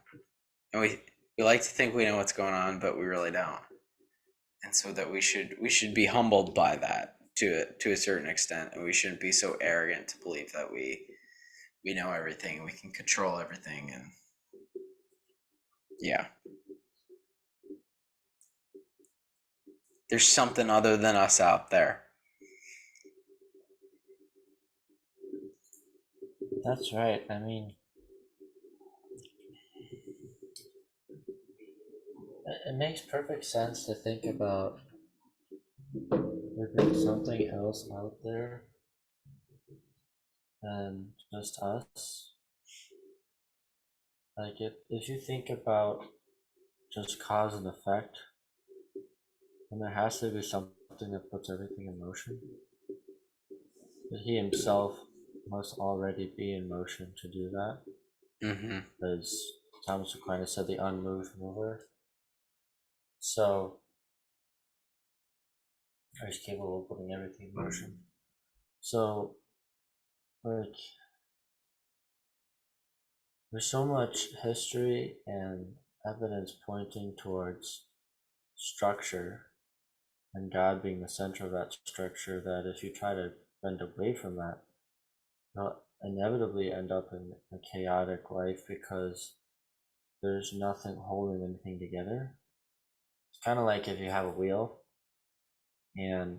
[SPEAKER 2] And we like to think we know what's going on, but we really don't. And so that we should be humbled by that to a certain extent, and we shouldn't be so arrogant to believe that we know everything and we can control everything. And yeah. there's something other than us out there.
[SPEAKER 1] That's right. I mean, it makes perfect sense to think about there being something else out there than just us. Like if you think about just cause and effect, then there has to be something that puts everything in motion. But he himself must already be in motion to do that.
[SPEAKER 2] Mm-hmm.
[SPEAKER 1] As Thomas Aquinas said, the unmoved mover. So he's capable of putting everything in motion. So, like, there's so much history and evidence pointing towards structure and God being the center of that structure, that if you try to bend away from that, you'll inevitably end up in a chaotic life because there's nothing holding anything together. It's kind of like if you have a wheel and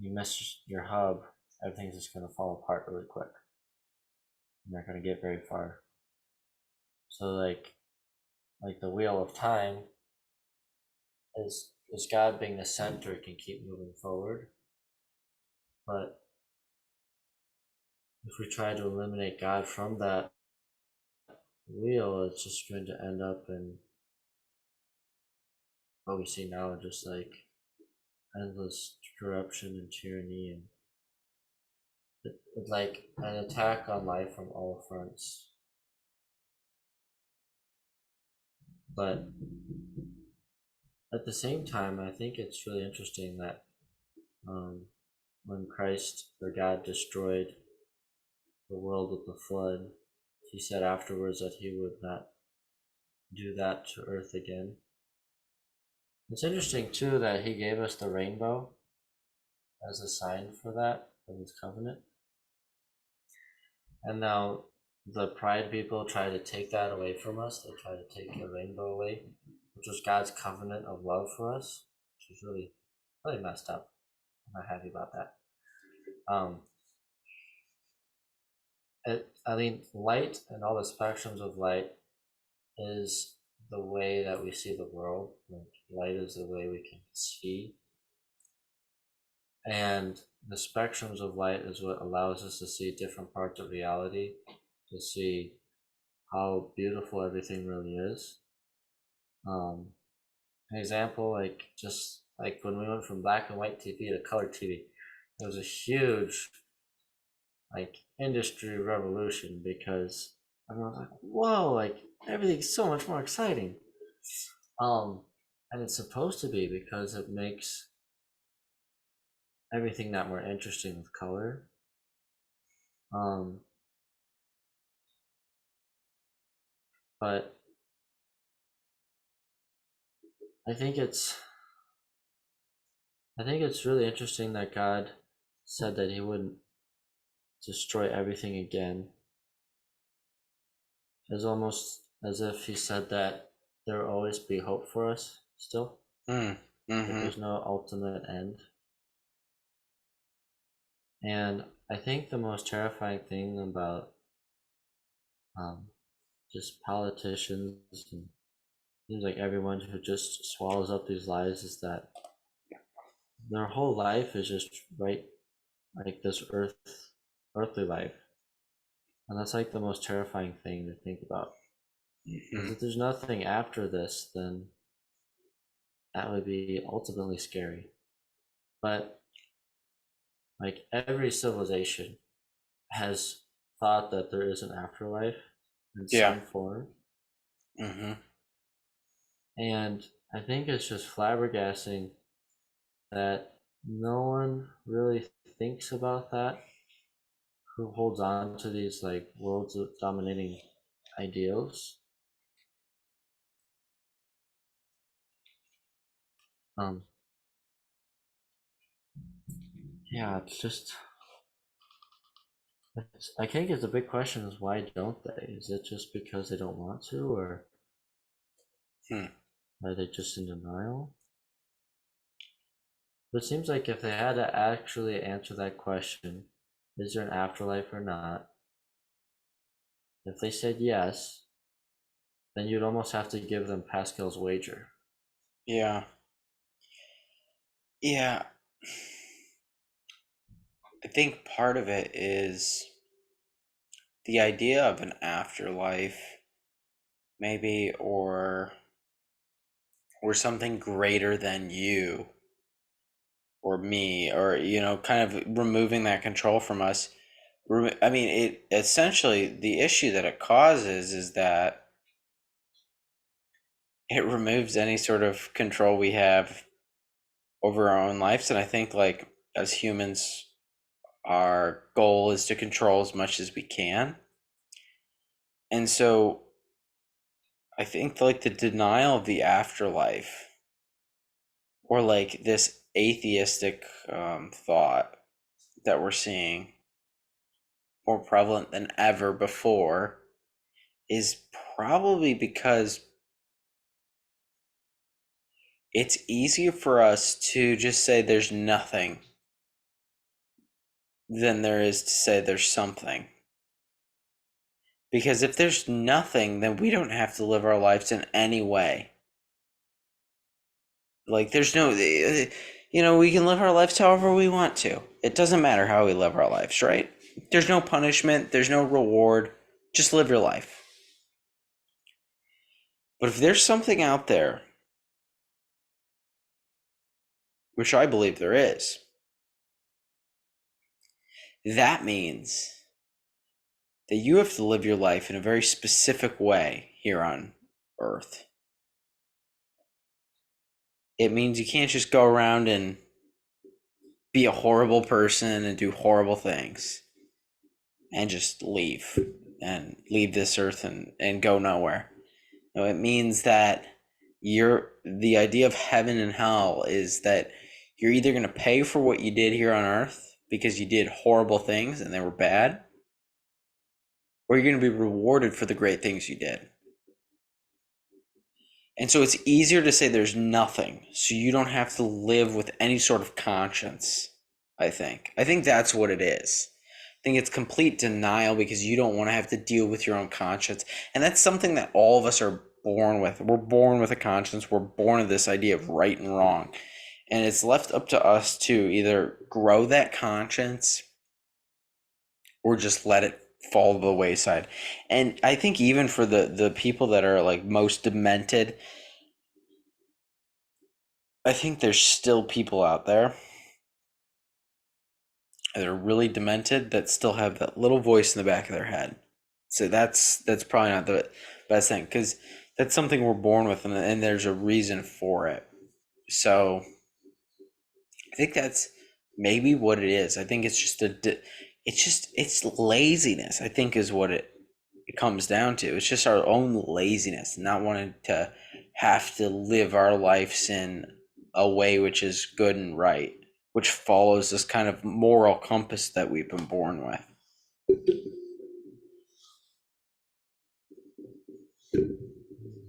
[SPEAKER 1] you miss your hub, everything's just going to fall apart really quick. You're not going to get very far. So like the wheel of time is God being the center, can keep moving forward. But if we try to eliminate God from that wheel, it's just going to end up in what we see now, just like endless corruption and tyranny, and it's like an attack on life from all fronts. But at the same time, I think it's really interesting that when Christ or God destroyed the world with the flood, he said afterwards that he would not do that to earth again. It's interesting too that he gave us the rainbow as a sign for that, of his covenant. And now the pride people try to take that away from us. They try to take the rainbow away, which was God's covenant of love for us, which is really, really messed up. I'm not happy about that. I mean, light and all the spectrums of light is the way that we see the world. Like, light is the way we can see. And the spectrums of light is what allows us to see different parts of reality, to see how beautiful everything really is. An example, like just like when we went from black and white TV to color TV, it was a huge like industry revolution because everyone was like, whoa, like everything's so much more exciting. And it's supposed to be because it makes everything that more interesting with color. But I think it's really interesting that God said that he wouldn't destroy everything again. It's almost as if he said that there will always be hope for us still. There's no ultimate end. And I think the most terrifying thing about just politicians and seems like everyone who just swallows up these lies is that their whole life is just right, like this earthly life. And that's like the most terrifying thing to think about. Because if there's nothing after this, then that would be ultimately scary. But like every civilization has thought that there is an afterlife in some form. And I think it's just flabbergasting that no one really thinks about that, who holds on to these like world dominating ideals. Yeah, it's just, I think it's a big question is why don't they? Is it just because they don't want to, or are they just in denial? But it seems like if they had to actually answer that question, is there an afterlife or not? If they said yes, then you'd almost have to give them Pascal's wager.
[SPEAKER 2] Yeah. Yeah. I think part of it is the idea of an afterlife, maybe, or something greater than you or me, or kind of removing that control from us. I mean, it essentially, the issue that it causes is that it removes any sort of control we have over our own lives. And I think, like, as humans, our goal is to control as much as we can. And so I think, like, the denial of the afterlife, or like this atheistic thought that we're seeing more prevalent than ever before, is probably because it's easier for us to just say there's nothing than there is to say there's something. Because if there's nothing, then we don't have to live our lives in any way. Like, there's no, we can live our lives however we want to. It doesn't matter how we live our lives, right? There's no punishment, there's no reward. Just live your life. But if there's something out there, which I believe there is, that means that you have to live your life in a very specific way here on Earth. It means you can't just go around and be a horrible person and do horrible things and just leave this earth and go nowhere. No, it means that the idea of heaven and hell is that you're either going to pay for what you did here on earth because you did horrible things and they were bad, or you're going to be rewarded for the great things you did. And so it's easier to say there's nothing, so you don't have to live with any sort of conscience, I think. I think that's what it is. I think it's complete denial because you don't want to have to deal with your own conscience. And that's something that all of us are born with. We're born with a conscience. We're born with this idea of right and wrong. And it's left up to us to either grow that conscience or just let it fall to the wayside. And I think even for the people that are like most demented, I think there's still people out there that are really demented that still have that little voice in the back of their head. So that's probably not the best thing, because that's something we're born with, and there's a reason for it. So I think that's maybe what it is. I think it's just it's laziness, I think, is what it comes down to. It's just our own laziness, not wanting to have to live our lives in a way which is good and right, which follows this kind of moral compass that we've been born with.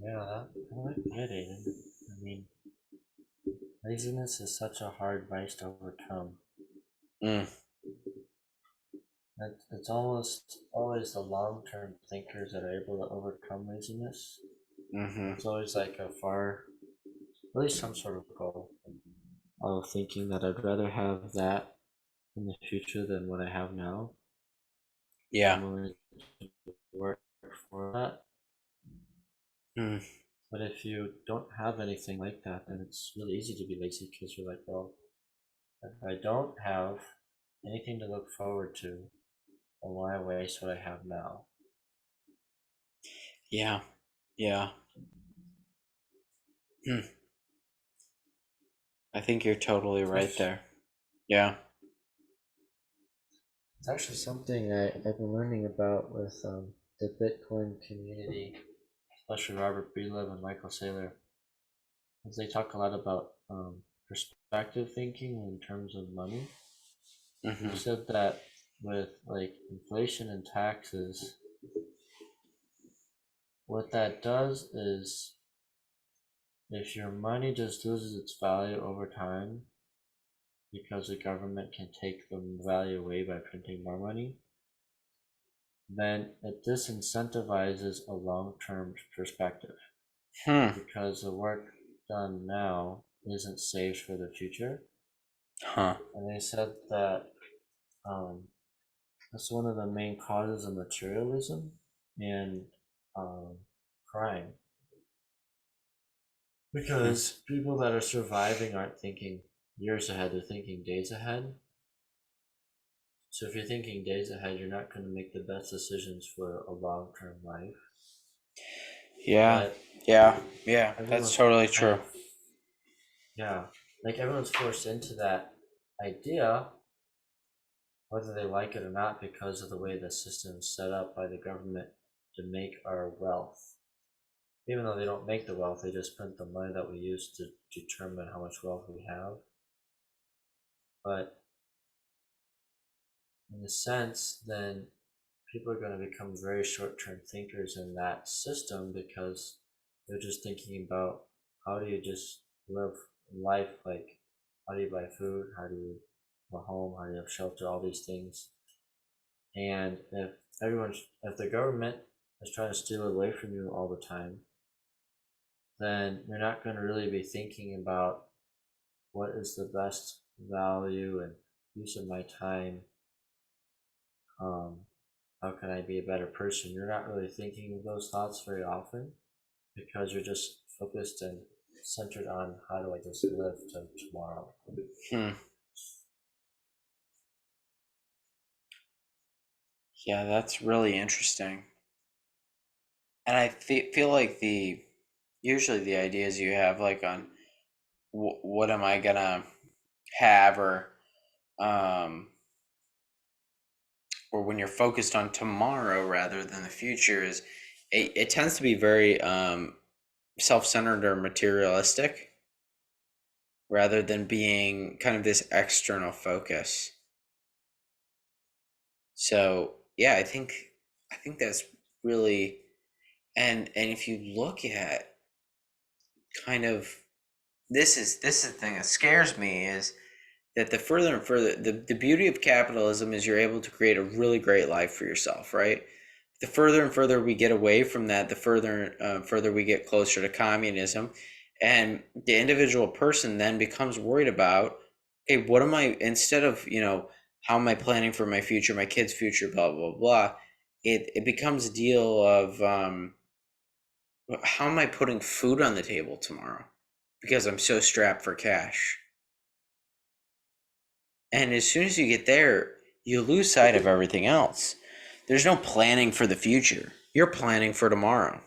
[SPEAKER 1] Yeah, I like that, Aiden. I mean, laziness is such a hard vice to overcome.
[SPEAKER 2] Mm.
[SPEAKER 1] It's almost always the long-term thinkers that are able to overcome laziness.
[SPEAKER 2] Mm-hmm.
[SPEAKER 1] It's always like at least some sort of goal of thinking that I'd rather have that in the future than what I have now.
[SPEAKER 2] Yeah.
[SPEAKER 1] I'm willing to work for that.
[SPEAKER 2] Mm.
[SPEAKER 1] But if you don't have anything like that, then it's really easy to be lazy because you're like, well, if I don't have anything to look forward to, then why waste what I have now?
[SPEAKER 2] Yeah. Yeah. Hmm. I think you're totally right there. Yeah.
[SPEAKER 1] It's actually something I've been learning about with the Bitcoin community, especially Robert Breedlove and Michael Saylor, as they talk a lot about perspective thinking in terms of money.
[SPEAKER 2] Mm-hmm.
[SPEAKER 1] You said that with like inflation and taxes, what that does is if your money just loses its value over time, because the government can take the value away by printing more money, then it disincentivizes a long-term perspective
[SPEAKER 2] Hmm.
[SPEAKER 1] because the work done now isn't saved for the future.
[SPEAKER 2] Huh.
[SPEAKER 1] And they said that that's one of the main causes of materialism and crime. Because people that are surviving aren't thinking years ahead, they're thinking days ahead. So if you're thinking days ahead, you're not going to make the best decisions for a long-term life.
[SPEAKER 2] Yeah.
[SPEAKER 1] But
[SPEAKER 2] Yeah. That's
[SPEAKER 1] everyone's
[SPEAKER 2] totally
[SPEAKER 1] kind
[SPEAKER 2] true.
[SPEAKER 1] of, yeah, like everyone's forced into that idea, whether they like it or not, because of the way the system is set up by the government to make our wealth. Even though they don't make the wealth, they just print the money that we use to determine how much wealth we have. But in a sense, then people are going to become very short-term thinkers in that system because they're just thinking about how do you just live life, like how do you buy food, how do you have a home, how do you have shelter, all these things. And if the government is trying to steal it away from you all the time, then you're not going to really be thinking about what is the best value and use of my time. How can I be a better person? You're not really thinking of those thoughts very often because you're just focused and centered on how do I just live to tomorrow.
[SPEAKER 2] Hmm. Yeah, that's really interesting. And I feel like usually the ideas you have, like on what am I gonna have, um, or when you're focused on tomorrow rather than the future, it tends to be very self-centered or materialistic rather than being kind of this external focus. So yeah, I think that's really, and if you look at kind of, this is the thing that scares me, is that the further and further, the beauty of capitalism is you're able to create a really great life for yourself, right? The further and further we get away from that, the further we get closer to communism, and the individual person then becomes worried about, okay, what am I, instead of, how am I planning for my future, my kids' future, blah blah blah. It becomes a deal of, how am I putting food on the table tomorrow because I'm so strapped for cash. And as soon as you get there, you lose sight of everything else. There's no planning for the future. You're planning for tomorrow.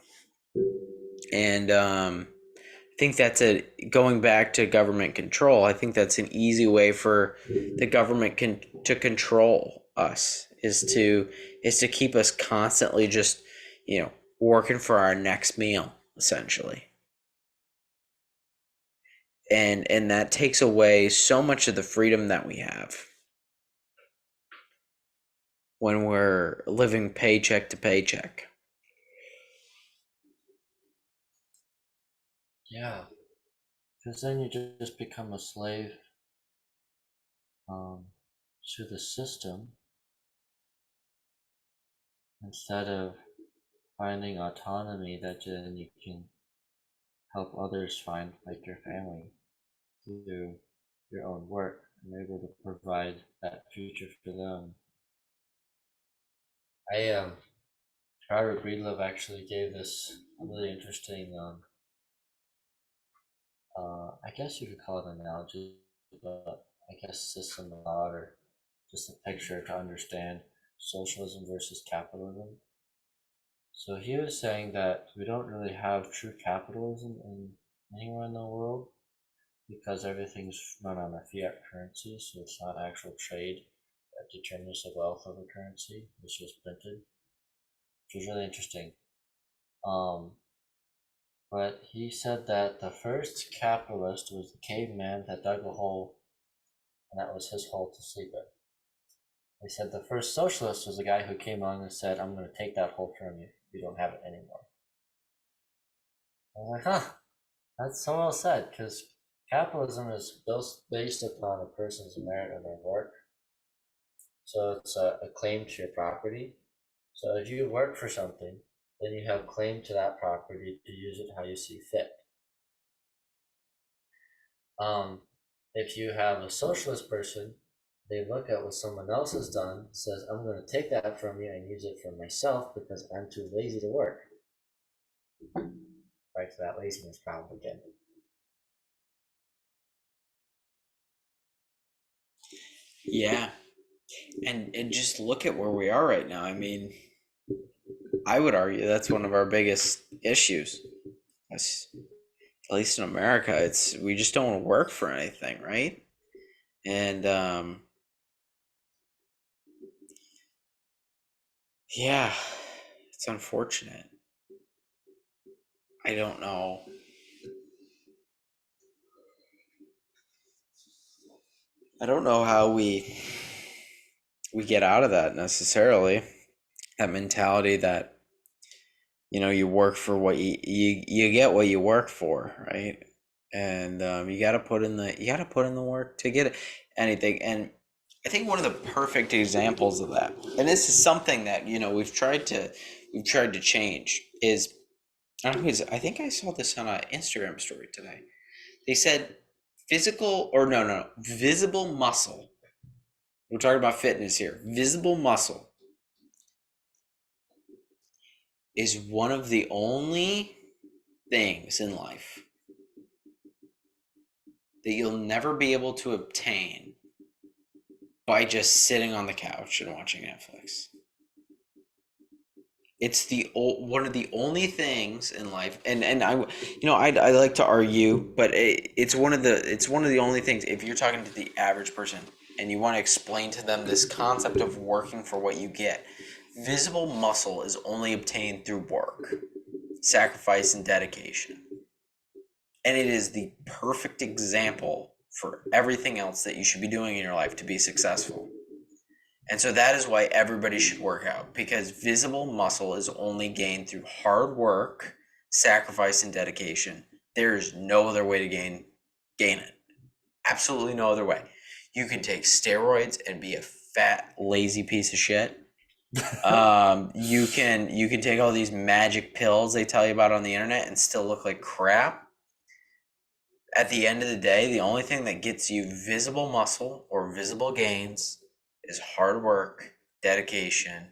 [SPEAKER 2] And I think going back to government control, I think that's an easy way for the government to control us, is to keep us constantly just, working for our next meal, essentially. And that takes away so much of the freedom that we have when we're living paycheck to paycheck.
[SPEAKER 1] Yeah, because then you just become a slave to the system instead of finding autonomy that then you can help others find, like your family, through your own work and able to provide that future for them. Robert Breedlove actually gave this really interesting I guess you could call it an analogy, but I guess system thought, or just a picture to understand socialism versus capitalism. So he was saying that we don't really have true capitalism anywhere in the world because everything's run on a fiat currency, so it's not actual trade that determines the wealth of a currency. It's just printed, which is really interesting. Um, but he said that the first capitalist was the caveman that dug a hole, and that was his hole to sleep in. He said the first socialist was the guy who came along and said, I'm going to take that hole from you. You don't have it anymore. I was like, huh, that's so well said, because capitalism is based upon a person's merit of their work. So it's a claim to your property. So if you work for something, then you have claim to that property to use it how you see fit. If you have a socialist person, they look at what someone else has done, says, I'm going to take that from you and use it for myself because I'm too lazy to work. Right to that laziness problem again.
[SPEAKER 2] Yeah. And just look at where we are right now. I mean, I would argue that's one of our biggest issues. That's, at least in America, it's we just don't want to work for anything, right? And yeah, it's unfortunate. I don't know. I don't know how we get out of that necessarily. That mentality that you work for what you get what you work for, right? And you got to put in the work to get anything. And I think one of the perfect examples of that, and this is something that we've tried to change, is I think I saw this on an Instagram story today. They said visible muscle. We're talking about fitness here. Visible muscle is one of the only things in life that you'll never be able to obtain by just sitting on the couch and watching Netflix. It's one of the only things in life, and I like to argue, but it's one of the only things. If you're talking to the average person and you want to explain to them this concept of working for what you get, visible muscle is only obtained through work, sacrifice, and dedication. And it is the perfect example for everything else that you should be doing in your life to be successful. And so that is why everybody should work out, because visible muscle is only gained through hard work, sacrifice, and dedication. There is no other way to gain it. Absolutely no other way. You can take steroids and be a fat, lazy piece of shit. You can take all these magic pills they tell you about on the internet and still look like crap. At the end of the day, the only thing that gets you visible muscle or visible gains is hard work, dedication,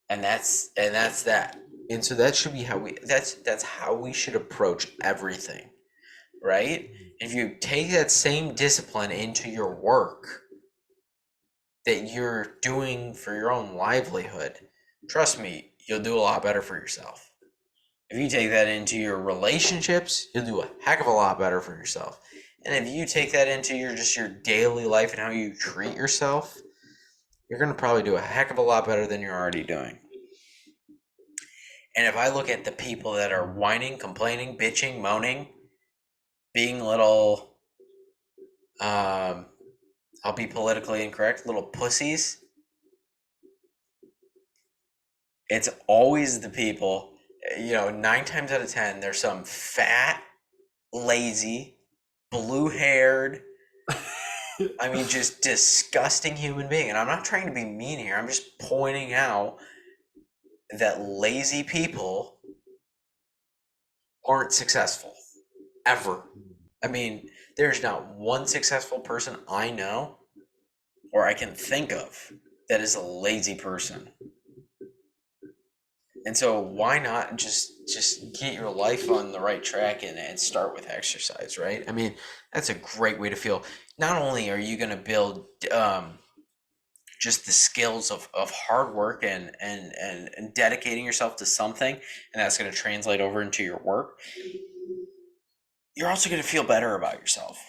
[SPEAKER 2] and that's that. And so that should be that's how we should approach everything, right? If you take that same discipline into your work that you're doing for your own livelihood, trust me, you'll do a lot better for yourself. If you take that into your relationships, you'll do a heck of a lot better for yourself. And if you take that into your daily life and how you treat yourself, you're going to probably do a heck of a lot better than you're already doing. And if I look at the people that are whining, complaining, bitching, moaning, being little, I'll be politically incorrect, little pussies, it's always the people, 9 times out of 10, there's some fat, lazy, blue-haired, just disgusting human being. And I'm not trying to be mean here. I'm just pointing out that lazy people aren't successful, ever. There's not one successful person I know or I can think of that is a lazy person. And so why not just get your life on the right track and start with exercise, right? That's a great way to feel. Not only are you going to build just the skills of hard work and dedicating yourself to something, and that's going to translate over into your work, you're also going to feel better about yourself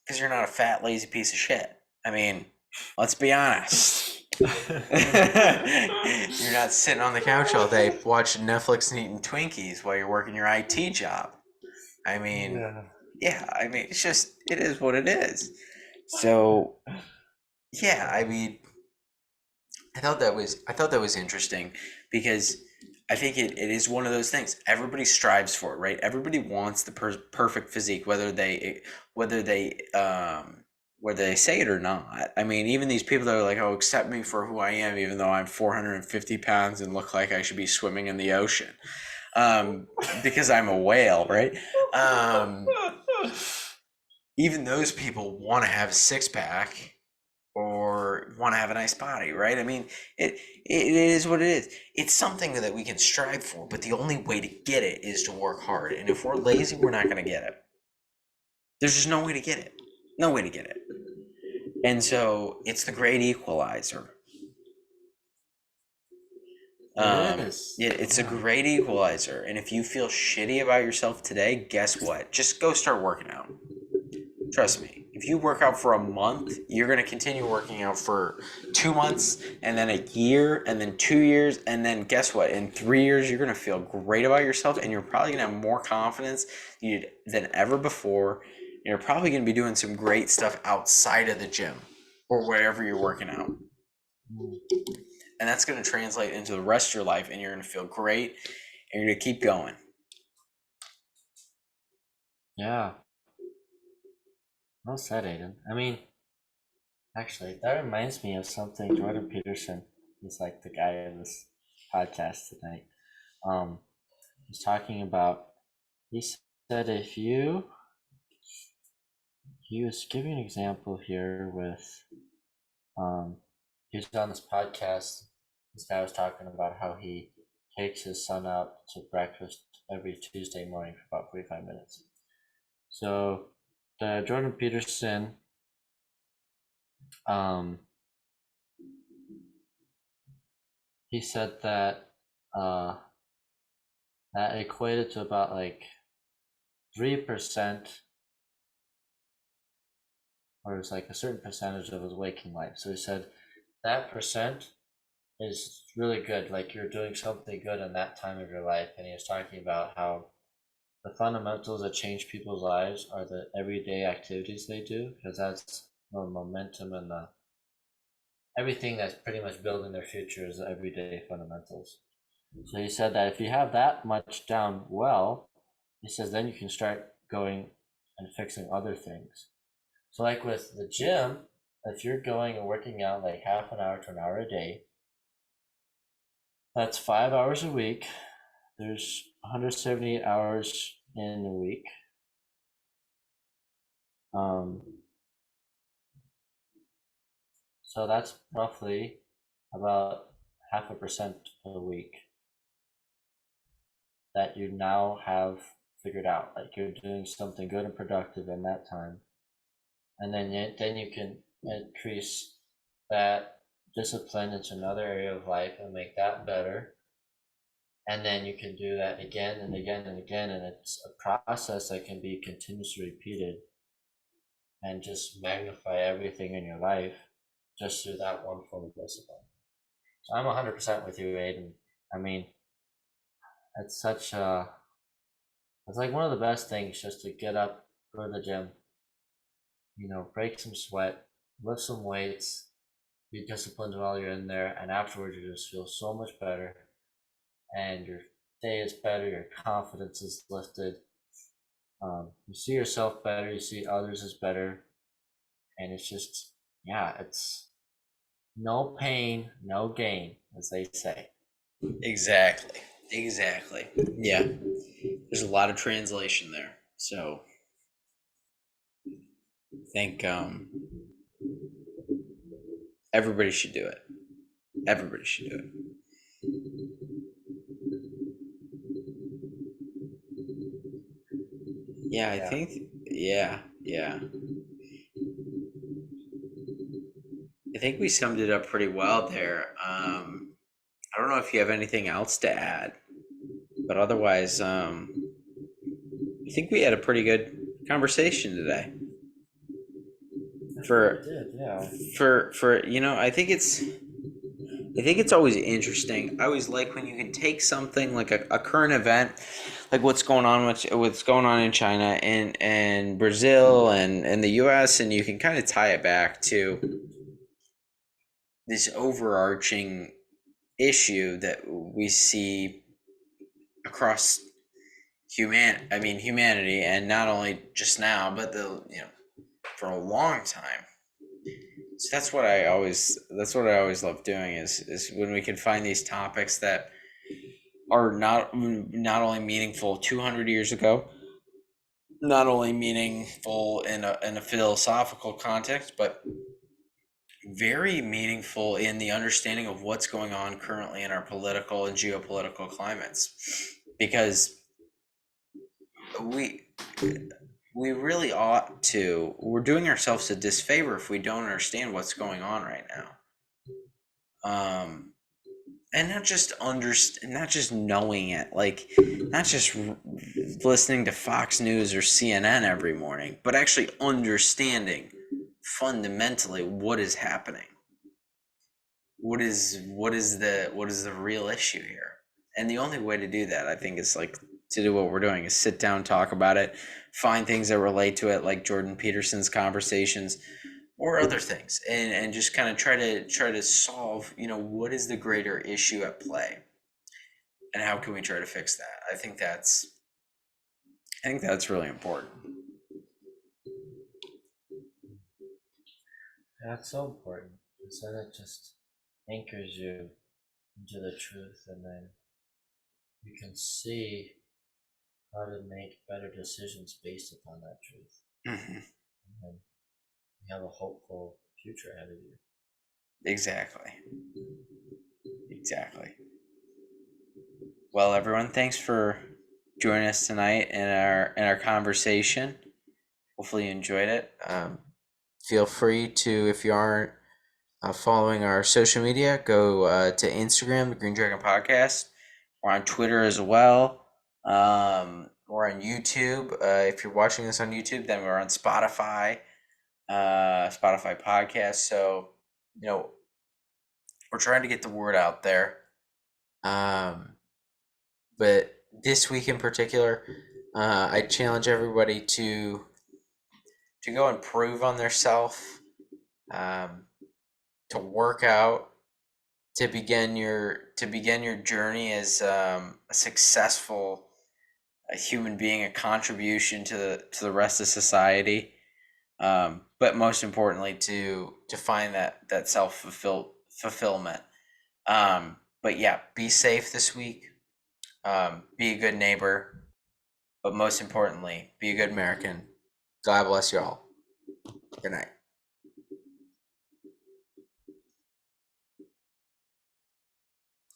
[SPEAKER 2] because you're not a fat, lazy piece of shit. Let's be honest. You're not sitting on the couch all day watching Netflix and eating Twinkies while you're working your IT job. It's just, it is what it is. So yeah, I thought that was interesting because I think it is one of those things. Everybody strives for it, right? Everybody wants the perfect physique, whether they whether they say it or not. I mean, even these people that are like, "Oh, accept me for who I am," even though I'm 450 pounds and look like I should be swimming in the ocean, because I'm a whale, right? Um, even those people want to have a six pack or want to have a nice body, right? I mean, it is what it is. It's something that we can strive for, but the only way to get it is to work hard. And if we're lazy, we're not going to get it. There's just no way to get it. No way to get it. And so it's the great equalizer.
[SPEAKER 1] It is.
[SPEAKER 2] Yeah, it's a great equalizer. And if you feel shitty about yourself today, guess what? Just go start working out. Trust me. If you work out for a month, you're going to continue working out for 2 months and then a year and then 2 years. And then guess what? In 3 years, you're going to feel great about yourself and you're probably going to have more confidence than ever before. You're probably going to be doing some great stuff outside of the gym or wherever you're working out. And that's going to translate into the rest of your life and you're going to feel great and you're going to keep going.
[SPEAKER 1] Yeah. Well said, Aiden. I mean, actually, that reminds me of something Jordan Peterson, he's like the guy in this podcast tonight, was talking about. He said he was giving an example here with, he was on this podcast. This guy was talking about how he takes his son out to breakfast every Tuesday morning for about 45 minutes. So the Jordan Peterson, he said that that equated to about like 3%, or it's like a certain percentage of his waking life. So he said that percent is really good, like you're doing something good in that time of your life. And he was talking about how the fundamentals that change people's lives are the everyday activities they do, because that's the momentum and the everything that's pretty much building their future is the everyday fundamentals. So he said that if you have that much down well, he says then you can start going and fixing other things. So like with the gym, if you're going and working out like half an hour to an hour a day, that's 5 hours a week. There's 178 hours in a week. So that's roughly about 0.5% a week that you now have figured out. Like you're doing something good and productive in that time. And then you can increase that discipline into another area of life and make that better. And then you can do that again and again and again. And it's a process that can be continuously repeated and just magnify everything in your life just through that one form of discipline. So I'm 100% with you, Aiden. I mean, it's such a, it's like one of the best things just to get up, go to the gym, break some sweat, lift some weights, be disciplined while you're in there, and afterwards you just feel so much better, and your day is better, your confidence is lifted, you see yourself better, you see others as better, and it's just, yeah, it's no pain, no gain, as they say.
[SPEAKER 2] Exactly. Yeah. There's a lot of translation there. So I think everybody should do it. Everybody should do it. Yeah, I think, yeah. I think we summed it up pretty well there. I don't know if you have anything else to add, but otherwise, I think we had a pretty good conversation today. For I think it's always interesting. I always like when you can take something like a current event, like what's going on in China and Brazil and the US, and you can kind of tie it back to this overarching issue that we see across humanity, and not only just now, but for a long time. So that's what I always love doing is when we can find these topics that are not only meaningful 200 years ago, not only meaningful in a philosophical context, but very meaningful in the understanding of what's going on currently in our political and geopolitical climates, because we really ought to. We're doing ourselves a disfavor if we don't understand what's going on right now. And not just knowing it, like not just listening to Fox News or CNN every morning, but actually understanding fundamentally what is happening. What is the real issue here? And the only way to do that, I think, is like to do what we're doing, is sit down, talk about it, find things that relate to it, like Jordan Peterson's conversations or other things, and just kind of try to solve, what is the greater issue at play, and how can we try to fix that. I think that's really important.
[SPEAKER 1] That's so important. So that just anchors you into the truth, and then you can see how to make better decisions based upon that truth.
[SPEAKER 2] Mm-hmm.
[SPEAKER 1] And then you have a hopeful future ahead of you.
[SPEAKER 2] Exactly. Well, everyone, thanks for joining us tonight in our conversation. Hopefully you enjoyed it. Feel free to, if you aren't following our social media, go to Instagram, the Green Dragon Podcast. We're on Twitter as well. We're on YouTube. If you're watching this on YouTube, then we're on Spotify Podcast. So, we're trying to get the word out there. But this week in particular, I challenge everybody to go improve on their self, to work out, to begin your journey as a successful human being, a contribution to the rest of society. But most importantly, to find that fulfillment. But yeah, be safe this week. Be a good neighbor, but most importantly, be a good American. God bless you all. Good night.